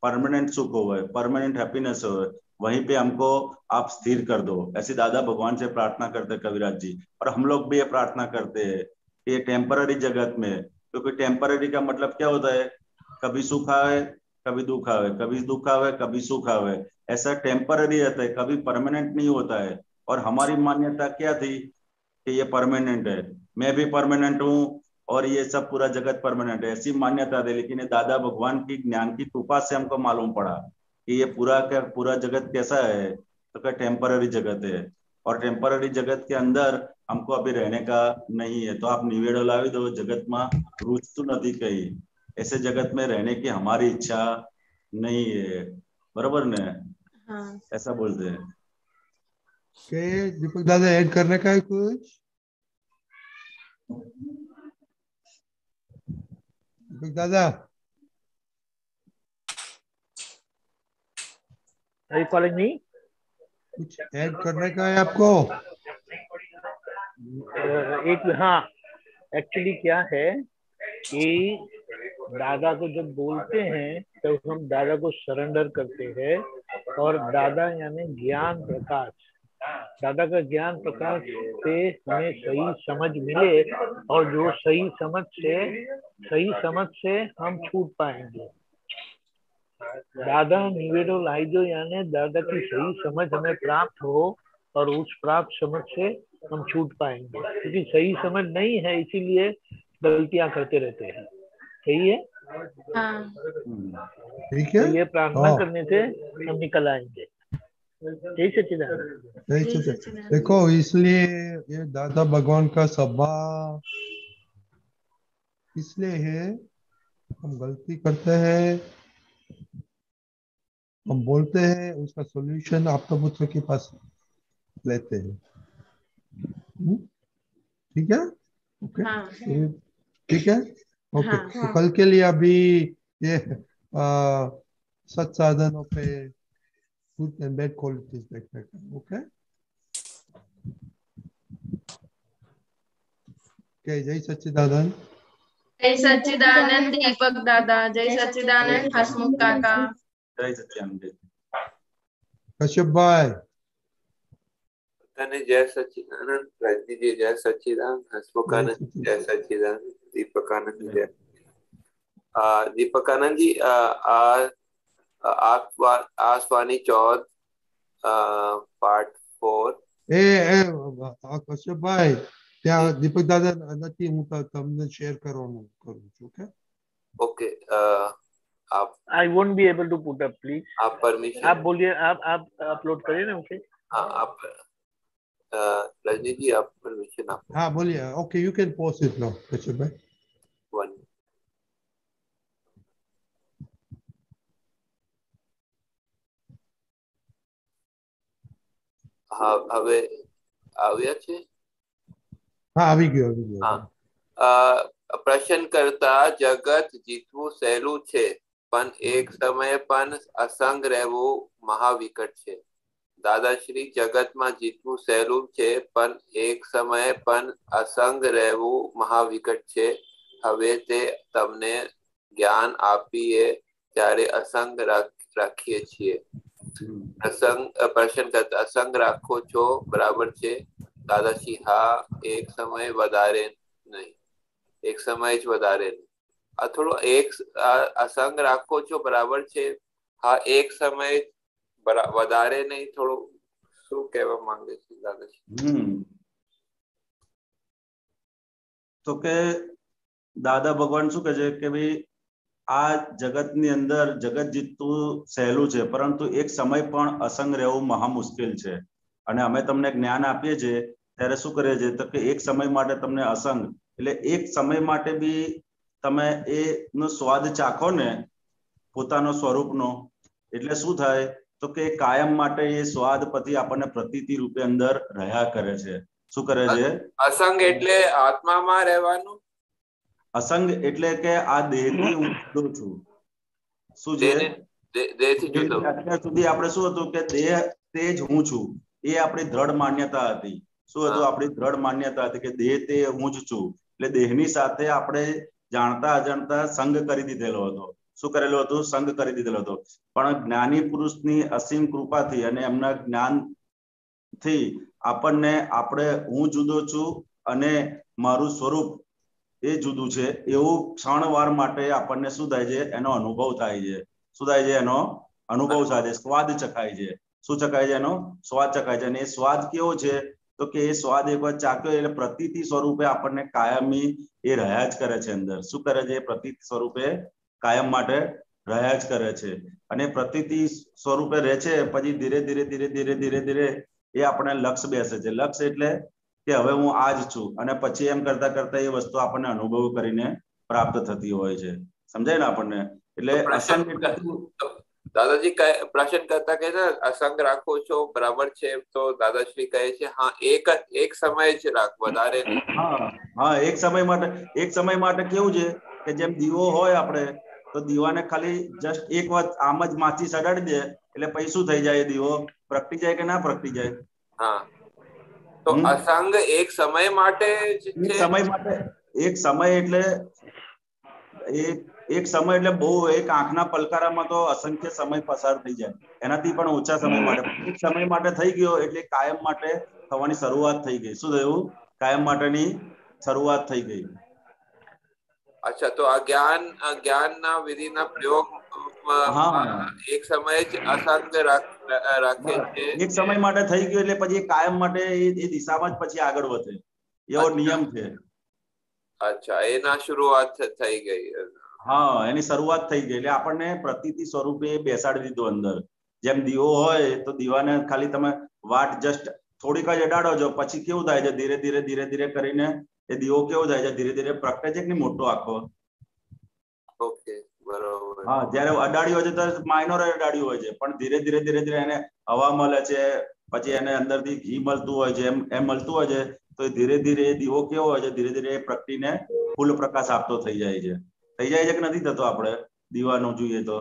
परमानेंट सुख हो, परमानेंट हैप्पीनेस हो, वहीं पे हमको आप स्थिर कर दो। ऐसी दादा भगवान से प्रार्थना करते कविराज जी, और हम लोग भी ये प्रार्थना करते हैं कि ये टेम्पररी जगत में, क्योंकि टेम्पररी का मतलब क्या होता है? कभी सुख आवे, कभी दुख आवे, कभी दुख आवे, कभी सुख आवे। ऐसा टेम्पररी रहता है, कभी परमानेंट नहीं होता है। और हमारी मान्यता क्या थी कि ये परमानेंट है, मैं भी परमानेंट हूँ और ये सब पूरा जगत परमानेंट है, ऐसी मान्यता थी। लेकिन ये दादा भगवान की ज्ञान की कृपा से हमको मालूम पड़ा कि ये पूरा जगत कैसा है, तो क्या टेम्पररी जगत है। और टेम्पररी जगत के अंदर हमको अभी रहने का नहीं है। तो आप निवेड़ो लावी दो जगत में रुचतु नहीं कही, ऐसे जगत में रहने की हमारी इच्छा नहीं है। बराबर ने? हाँ। ऐसा बोलते हैं। के दीपक दादा ऐड करने का है कुछ? दीपक दादा, Are you calling me? कुछ ऐड करने का है आपको? एक हाँ, एक्चुअली क्या है कि दादा को जब बोलते हैं तो हम दादा को सरेंडर करते हैं। और दादा यानी ज्ञान प्रकाश, दादा का ज्ञान प्रकाश से हमें सही समझ मिले, और जो सही समझ से हम छूट पाएंगे। दादा निवेदो लाइजो यानी दादा की सही समझ हमें प्राप्त हो, और उस प्राप्त समझ से हम छूट पाएंगे। क्योंकि सही समझ नहीं है, इसीलिए गलतियां करते रहते हैं। सही है? ठीक है। तो ये प्रार्थना करने से हम निकल आएंगे। जय सच्चिदानंद। देखो, इसलिए ये दादा भगवान का सभा इसलिए है, हम गलती करते हैं, हम बोलते हैं, उसका सॉल्यूशन आपका पुत्र के पास लेते हैं। ठीक है? ओके, ठीक है, ओके। तो कल के लिए अभी ये सत साधनों पे गुड एंड बैड क्वालिटीज देखने का। ओके, जय सच्चिदानंद। जय सच्चिदानंद दीपक दादा, जय सच्चिदानंद हसमुख काका, जय सच्चिदानंद। कश्यप भाई, जय सच्चिदानंद। रजनी जी जय सच्चिदानंद। हसमुखानंद जय सच्चिदानंद। दीपकानंद जय। दीपकानंद जी, आसवानी चौथ पार्ट 4। કશ્યપ ભાઈ, ત્યાં દીપક દાદા નથી, હું તમને શેર કરવાનું કરું છું। ઓકે ओके, आप I won't be able to put up, please. आप परमिशन, आप बोलिए, आप अपलोड करिए ना उसे। हाँ, आप रजनी जी आप परमिशन आप। हाँ बोलिए। Okay, you can post it now Kashyap भाई। 1 હવે આવ્યા છે? હા, આવી ગયો. હા, પ્રશ્ન કરતા જગત જીતવું સહેલું છે, પણ એક સમયે પણ અસંગ રહેવું મહાવિકટ છે. દાદાશ્રી, જગતમાં જીતવું સહેલું છે, પણ એક સમયે પણ અસંગ રહેવું મહાવિકટ છે. હવે તે તમને જ્ઞાન આપીએ ત્યારે અસંગ રાખીએ છીએ. પ્રશ્ન કરતા અસંગ રાખો છો બરાબર છે? દાદાશ્રી, હા, એક સમય વધારે નહીં, એક સમય જ વધારે નહીં. આ થોડો એક અસંગ રાખો છો બરાબર છે? હા, એક સમય વધારે નહીં. થોડું શું કહેવા માંગે છે દાદાશ્રી? તો કે દાદા ભગવાન શું કહે છે કે ભાઈ આ જગતની અંદર જગત જીતવું સહેલું છે, પરંતુ એક સમય પણ અસંગ રહેવું મહા મુશ્કેલ છે. અને અમે તમને જ્ઞાન આપીએ છીએ ત્યારે શું કરીએ છીએ તો કે એક સમય માટે તમને અસંગ એટલે એક સમય માટે બી તમે એનો સ્વાદ ચાખો ને પોતાનો સ્વરૂપનો, એટલે શું થાય તો કે કાયમ માટે એ સ્વાદ પછી આપણને પ્રતીતિ રૂપે અંદર રહ્યા કરે છે. શું કરે છે? અસંગ એટલે આત્મામાં રહેવાનું. અસંગ એટલે કે આ દેહથી હું જુદો છું. શું છે? દેહથી જુદો. અત્યાર સુધી આપણે શું હતું કે દેહ તે જ હું છું, એ આપણી દ્રઢ માન્યતા હતી. શું હતું? આપણી દ્રઢ માન્યતા હતી કે દેહ તે હું જ છું. એટલે દેહની સાથે આપણે જાણતા અજાણતા સંગ કરી દીધેલો હતો. શું કરેલું હતું? સંગ કરી દીધેલો હતો. પણ જ્ઞાની પુરુષની અસીમ કૃપાથી અને એમના જ્ઞાન થી આપણને આપણે હું જુદો છું અને મારું સ્વરૂપ એ જુદું છે એવું ક્ષણવાર માટે આપણને શું થાય છે? એનો અનુભવ થાય છે. શું થાય છે? એનો અનુભવ થાય છે. સ્વાદ ચખાય છે. શું ચખાય છે? એનો સ્વાદ ચખાય છે. અને એ સ્વાદ કેવો છે તો કે એ સ્વાદ એક વાર ચાખ્યો એટલે પ્રતીતિ સ્વરૂપે આપણને કાયમી એ રહ્યા જ કરે છે અંદર. શું કરે છે? પ્રતીતિ સ્વરૂપે કાયમ માટે રહ્યા જ કરે છે. અને પ્રતીતિ સ્વરૂપે રહે છે. પછી ધીરે ધીરે ધીરે ધીરે ધીરે ધીરે એ આપણે લક્ષ બેસે છે. લક્ષ એટલે કે હવે હું આ જ છું, અને પછી એમ કરતા કરતા એ વસ્તુ આપણને અનુભવ કરીને પ્રાપ્ત થતી હોય છે. સમજાય ને આપણને? એટલે અસંગ દાદાજી પ્રશ્ન કરતા કહે છે અસંગ રાખો છો બરાબર છે, તો દાદાશ્રી કહે છે હા એક સમય જ રાખ, વધારે નહીં. હા, એક સમય માટે કેવું છે કે જેમ દીવો હોય આપણે તો દીવાને ખાલી જસ્ટ એક વાર આમ જ માચીસ અડાડી દે એટલે પછી શું થઈ જાય? દીવો પ્રગટી જાય કે ના પ્રગટી જાય? હા, તો અસંગ એક સમય માટે જ છે. એક સમય એટલે એક સમય એટલે બહુ એક આંખના પલકારામાં તો અસંખ્ય સમય પસાર થઈ જાય, એનાથી પણ ઓછા સમય માટે. એક સમય માટે થઈ ગયો એટલે કાયમ માટે થવાની શરૂઆત થઈ ગઈ. શું થયું? કાયમ માટેની શરૂઆત થઈ ગઈ. અચ્છા, તો આ જ્ઞાનના વિધિના પ્રયોગ એક સમય જ અસંગ રાખે છે. એક સમય માટે થઈ ગયો એટલે પછી કાયમ માટે એ દિશામાં જ પછી આગળ વધે, એવો નિયમ છે. અચ્છા, એના શરૂઆત થઈ ગઈ. હા, એની શરૂઆત થઈ ગઈ એટલે આપણને પ્રતીતિ સ્વરૂપે બેસાડી દીધો અંદર. જેમ દીવો હોય તો દીવાને ખાલી તમે વાટ જસ્ટ થોડીક જ અડાડો છો, પછી કેવું થાય છે? ધીરે ધીરે ધીરે ધીરે કરીને એ દીવો કેવો થાય છે? ધીરે ધીરે પ્રગટે છે કે નહીં મોટો આખો? ઓકે, બરોબર. હા, જયારે અડાડ્યું હોય છે તો માઇનોર અડાડ્યું હોય છે, પણ ધીરે ધીરે ધીરે ધીરે એને હવા મળે છે, પછી એને અંદરથી ઘી મળતું હોય છે, એમ મળતું હોય છે. તો ધીરે ધીરે દીવો કેવો હોય છે? ધીરે ધીરે પ્રગટીને ફૂલ પ્રકાશ આપતો થઈ જાય છે. થઈ જાય છે કે નથી થતો? આપણે દીવાનું જોઈએ તો.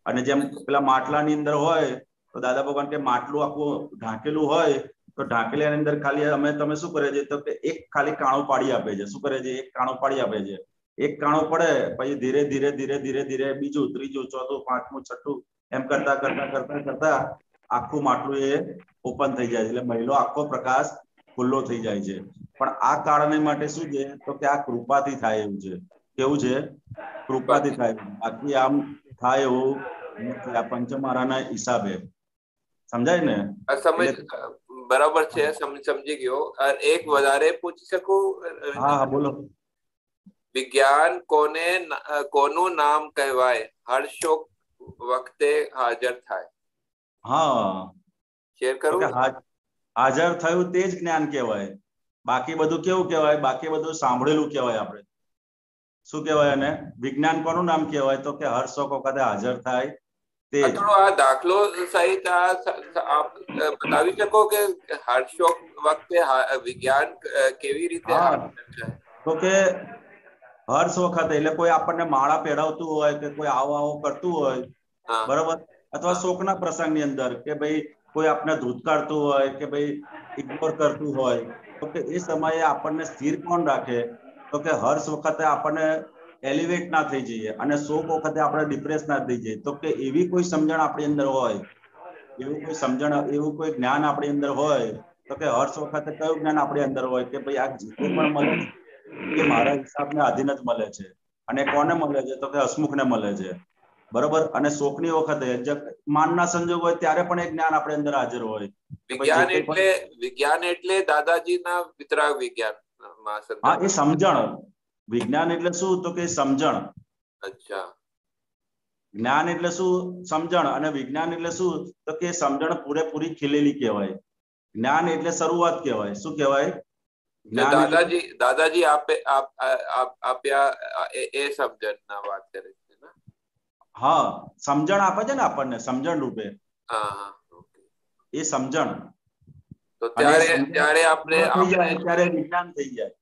અને જેમ પેલા માટલાની અંદર હોય તો દાદા ભગવાન કે માટલું આખું ઢાંકેલું હોય તો ઢાંકેલાની અંદર ખાલી તમે શું કરે છે તો કે એક ખાલી કાણું પાડી આપે છે. શું કરે છે? એક કાણું પાડી આપે છે. એક કાણું પડે પછી ધીરે ધીરે ધીરે ધીરે ધીરે બીજું, ત્રીજું, ચોથું, પાંચમું, છઠ્ઠું એમ કરતા કરતા કરતા કરતા આખું માટલું એ ઓપન થઈ જાય છે. એટલે મહિલો આખો પ્રકાશ ખુલ્લો થઈ જાય છે. પણ આ કારણે માટે શું છે તો કે આ કૃપાથી થાય એવું છે. કેવું છે? કૃપાથી થાય. બાકી આમ થાય એવું નથી આ પંચમહારાના હિસાબે. સમજાય ને? બરાબર છે, સમજી ગયો. એક વધારે પૂછી શકું? હા, બોલો. વિજ્ઞાન કોનું નામ કહેવાય? હર્ષોક વખતે હાજર થાય. હા, શેર કરું. હાજર થયું તે જ જ્ઞાન કહેવાય. બાકી બધું કેવું કહેવાય? બાકી બધું સાંભળેલું કહેવાય. આપણે શું કહેવાય? અને વિજ્ઞાન કોનું નામ કહેવાય તો કે હર્ષોક વખતે હાજર થાય તેજ થોડો આ દાખલો સહિત આપ બતાવી શકો કે હર્ષોક વખતે વિજ્ઞાન કેવી રીતે તો કે હર્ષ વખતે એટલે કોઈ આપણને માળા પહેરાવતું હોય કે કોઈ આવો આવો કરતું હોય, બરોબર, અથવા શોકના પ્રસંગની અંદર કે ભાઈ કોઈ આપણે ધૂતકારતું હોય કે ભાઈ ઇગ્નોર કરતું હોય, તો કે એ સમયે આપણને સ્થિર કોણ રાખે? તો કે હર્ષ વખતે આપણને એલિવેટ ના થઈ જઈએ અને શોક વખતે આપણે ડિપ્રેસ ના થઈ જઈએ. તો કે એવી કોઈ સમજણ આપણી અંદર હોય, એવું કોઈ સમજણ, એવું કોઈ જ્ઞાન આપણી અંદર હોય, તો કે હર્ષ વખતે કયું જ્ઞાન આપણી અંદર હોય કે ભાઈ આ જીતે પણ મળે છે એ મારા હિસાબને આધીન જ મળે છે. અને કોને મળે છે? તો કે હસમુખને મળે છે, બરોબર. અને શોકની વખતે માનના સંજોગ હોય ત્યારે પણ એક જ્ઞાન આપણે અંદર હાજર હોય. વિજ્ઞાન એટલે દાદાજીના વિતરાગ વિજ્ઞાન. હા, એ સમજણ. વિજ્ઞાન એટલે શું? તો કે સમજણ. અચ્છા. જ્ઞાન એટલે શું? સમજણ. અને વિજ્ઞાન એટલે શું? તો કે સમજણ પૂરેપૂરી ખીલેલી કહેવાય. જ્ઞાન એટલે શરૂઆત કહેવાય. શું કહેવાય? દાદાજી આપ્યા એ સમજણના વાત કરે છે ને? હા, સમજણ આપે છે ને આપણને, સમજણ રૂપે. એ સમજણ. તો ત્યારે આપણે ત્યારે વિજ્ઞાન થઈ જાય.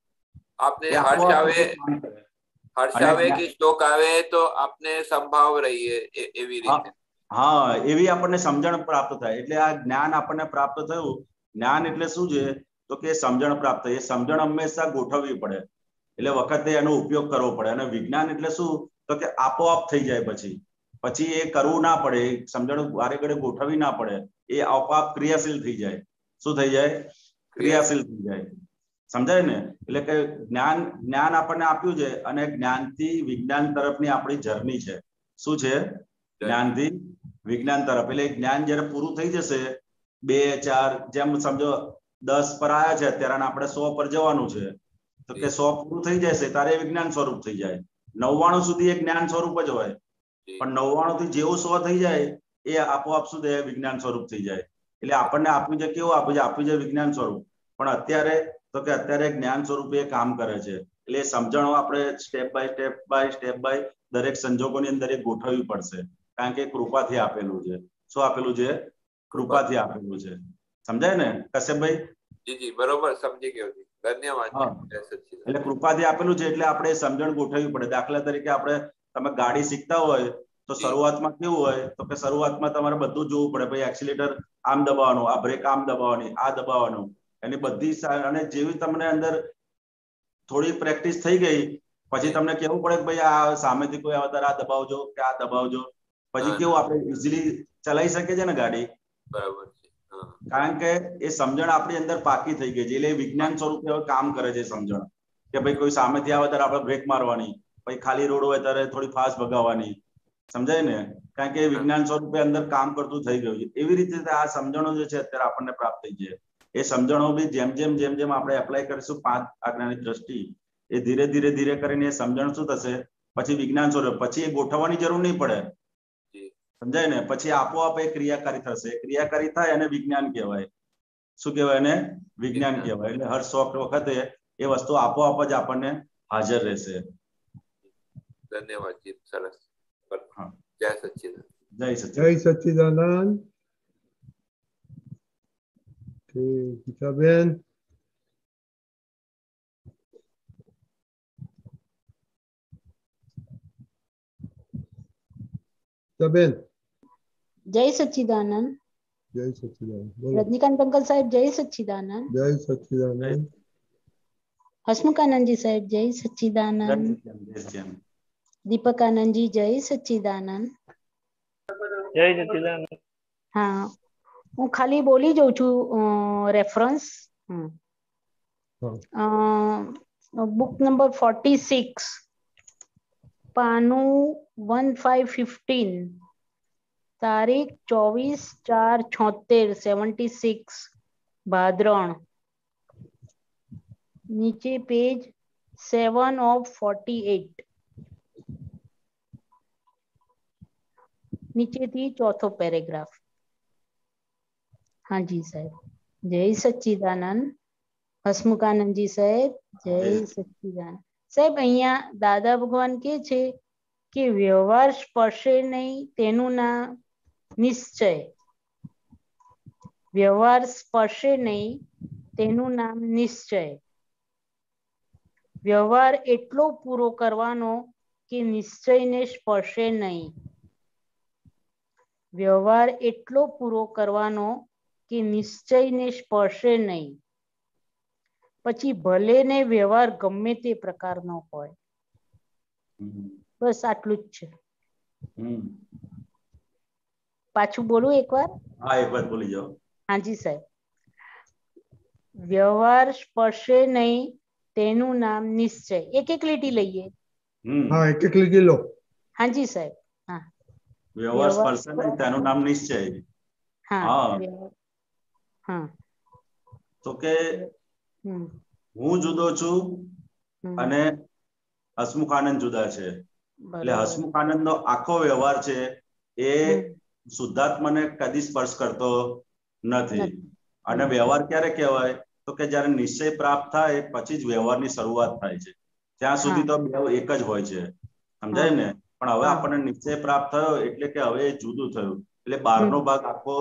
આપને હર્ષ આવે કે શોક આવે તો આપને સંભાવ રહીએ એવી રીતે. હા, એવી આપણને સમજણ પ્રાપ્ત થાય. એટલે આ જ્ઞાન આપણને પ્રાપ્ત થયું. જ્ઞાન એટલે શું છે? તો કે સમજણ પ્રાપ્ત થાય. એ સમજણ હંમેશા ગોઠવવી પડે, એટલે વખતે એનો ઉપયોગ કરવો પડે. અને વિજ્ઞાન એટલે શું? તો કે આપોઆપ થઈ જાય. પછી એ કરવું ના પડે, સમજણ વારે ઘડે ગોઠવવી ના પડે. એ આપોઆપ ક્રિયાશીલ થઈ જાય. શું થઈ જાય? ક્રિયાશીલ થઈ જાય. સમજાય ને? એટલે કે જ્ઞાન આપણને આપ્યું છે અને જ્ઞાનથી વિજ્ઞાન તરફની આપણી જર્ની છે. શું છે? જ્ઞાનથી વિજ્ઞાન તરફ. એટલે જ્ઞાન જયારે પૂરું થઈ જશે, 2, 4, જેમ સમજો 10 પર આવ્યા છે અત્યારે, આપણે 100 પર જવાનું છે. તો કે 100 પૂરું થઈ જશે ત્યારે વિજ્ઞાન સ્વરૂપ થઈ જાય. 99 સુધી એ જ્ઞાન સ્વરૂપ જ હોય, પણ 99 થી જેવું 100 થઈ જાય એ આપોઆપ સુધી વિજ્ઞાન સ્વરૂપ થઈ જાય. એટલે આપણને આપ્યું છે કેવું આપ્યું છે? આપ્યું છે વિજ્ઞાન સ્વરૂપ. પણ અત્યારે તો કે અત્યારે જ્ઞાન સ્વરૂપે કામ કરે છે. એટલે સમજણો આપણે સ્ટેપ બાય સ્ટેપ દરેક સંજોગોની અંદર એ ગોઠવવી પડશે, કારણ કે કૃપાથી આપેલું છે. શું આપેલું છે? કૃપાથી આપેલું છે. સમજાય ને કશ્યપભાઈ? જી, બરોબર, સમજી ગયો. ધન્યવાદ. એટલે કૃપાથી આપેલું છે એટલે આપણે સમજણ ગોઠવવી પડે. દાખલા તરીકે તમે ગાડી શીખતા હોય તો શરૂઆતમાં કેવું હોય? તો કે શરૂઆતમાં તમારે બધું જોવું પડે. ભાઈ એક્સિલેટર આમ દબાવવાનું, આ બ્રેક આમ દબાવવાની, આ દબાવવાનું, એની બધી. અને જેવી તમને અંદર થોડી પ્રેક્ટિસ થઈ ગઈ પછી તમને કેવું પડે કે ભાઈ આ સામેથી કોઈ આવે ત્યારે આ દબાવજો કે આ દબાવજો. પછી કેવું આપણે ઇઝીલી ચલાવી શકીએ છીએ ને ગાડી. બરાબર. કારણ કે એ સમજણ આપણી અંદર પાકી થઈ ગઈ છે. એટલે વિજ્ઞાન સ્વરૂપે કામ કરે છે સમજણ. કે ભાઈ કોઈ સામેથી આવે ત્યારે આપણે બ્રેક મારવાની, પછી ખાલી રોડ હોય ત્યારે થોડી ફાસ્ટ ભગાવવાની. સમજાય ને? કારણ કે વિજ્ઞાન સ્વરૂપે અંદર કામ કરતું થઈ ગયું છે. એવી રીતે આ સમજણો જે છે અત્યારે આપણને પ્રાપ્ત થઈ છે. એ સમજણો બી જેમ જેમ આપણે એપ્લાય કરીશું 5 આજ્ઞાની દ્રષ્ટિ, એ ધીરે કરીને એ સમજણ શું થશે? પછી વિજ્ઞાન સ્વરૂપ. પછી એ ગોઠવવાની જરૂર નહીં પડે. સમજાય ને? પછી આપોઆપ એ ક્રિયાકારી થશે. ક્રિયાકારી થાય અને વિજ્ઞાન કહેવાય. શું કહેવાય? એને વિજ્ઞાન કહેવાય. એટલે હર શોખ વખતે એ વસ્તુ આપોઆપ જ આપણને હાજર રહેશે. ધન્યવાદ જી, સરસ. જય સચ્ચિદાનંદ. જય સચ્ચિદાનંદ. ગીતાબેન. બેન. જય સચ્ચિદાનંદ. જય સચ્ચિદાનંદ. રજનીકાંત અંકલ સાહેબ જય સચ્ચિદાનંદ. જય સચ્ચિદાનંદ. હસમુખાનંદજી સાહેબ જય સચ્ચિદાનંદ. દીપકાનંદજી જય સચ્ચિદાનંદ. જય સચ્ચિદાનંદ. હા, હું ખાલી બોલી જઉં છું રેફરન્સ. બુક નંબર 46, પાનું 1515, તારીખ 24/4/76, 76, ભાદરણ. નીચે પેજ 7 of 48, નીચેથી ચોથો પેરેગ્રાફ. हाँ जी साहब. जय सच्चिदानंद. હસમુખાનંદજી સાહેબ જય સચ્ચિદાનંદ. સાહેબ અહીંયા દાદા ભગવાન કે છે કે વ્યવહાર સ્પર્શે નહીં તેનું ના નિશ્ચય. વ્યવહાર સ્પર્શે નહીં તેનું નામ નિશ્ચય. વ્યવહાર એટલો પૂરો કરવાનો કે નિશ્ચયને સ્પર્શે નહીં. વ્યવહાર એટલો પૂરો કરવાનો કે નિશ્ચયને સ્પર્શે નહીં. પછી ભલે ને વ્યવહાર ગમે તે પ્રકારનો હોય. બસ આટલું જ છે. પાછું બોલું એકવાર? હા, એકવાર બોલી જાઓ. હાજી સાહેબ. વ્યવહાર સ્પર્શે નહીં તેનું નામ નિશ્ચય. એક એક લીટી લઈએ. હા, એક એક લીટી લો. હાજી સાહેબ. હા, વ્યવહાર સ્પર્શે નહીં તેનું નામ નિશ્ચય. હા. હા, તો કે હું જુદો છું અને હસમુખ આનંદ જુદા છે. એટલે હસમુખ આનંદ નો આખો વ્યવહાર છે એ શુદ્ધાત્માને કદી સ્પર્શ કરતો નથી. અને વ્યવહાર ક્યારે કહેવાય? તો કે જયારે નિશ્ચય પ્રાપ્ત થાય પછી જ વ્યવહારની શરૂઆત થાય છે. ત્યાં સુધી તો બે એક જ હોય છે, સમજાય ને? પણ હવે આપણને નિશ્ચય પ્રાપ્ત થયો એટલે કે હવે જુદું થયું. એટલે બહારનો ભાગ આખો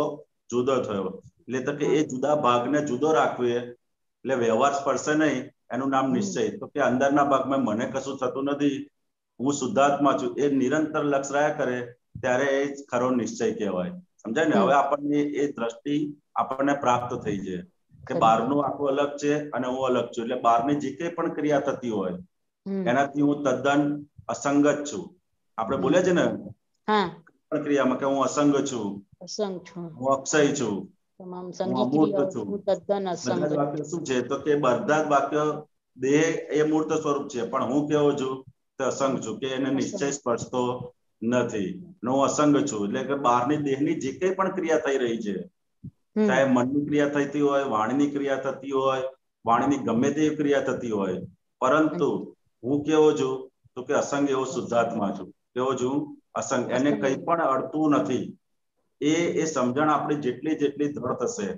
જુદો થયો. એટલે તો કે એ જુદા ભાગને જુદો રાખવો એટલે વ્યવહાર સ્પર્શે નહીં એનું નામ નિશ્ચય. તો કે અંદરના ભાગમાં મને કશું થતું નથી, હું શુદ્ધાત્મા છું, એ નિરંતર લક્ષ રહ્યા કરે ત્યારે એ ખરો નિશ્ચય કહેવાય. સમજાય ને? હવે આપણને એ દ્રષ્ટિ આપણને પ્રાપ્ત થઈ છે કે બહારનું આખું અલગ છે અને હું અલગ છું. એટલે બહારની જે કઈ પણ ક્રિયા થતી હોય એનાથી હું તદ્દન અસંગત છું. આપણે બોલે છે ને ક્રિયામાં કે હું અસંગ છું, હું અક્ષય છું, હું અમૂર્ત છું. બધા જ વાક્ય શું છે? તો કે બધા જ વાક્ય દેહ એ મૂર્ત સ્વરૂપ છે, પણ હું કેવો છું? તો અસંગ છું, કે એને નિશ્ચય સ્પર્શતો નથી. હું અસંગ છું. એટલે કે બહારની દેહની જે કઈ પણ ક્રિયા થઈ રહી છે, ચાહે મનની ક્રિયા થતી હોય, વાણીની ક્રિયા થતી હોય, વાણીની ગમે તેવી ક્રિયા થતી હોય, પરંતુ હું કેવો છું? તો કે અસંગ એવો શુદ્ધાત્મા છું. કેવો છું? અસંગ. એને કઈ પણ અડતું નથી. એ સમજણ આપણી જેટલી જેટલી દ્રઢ થશે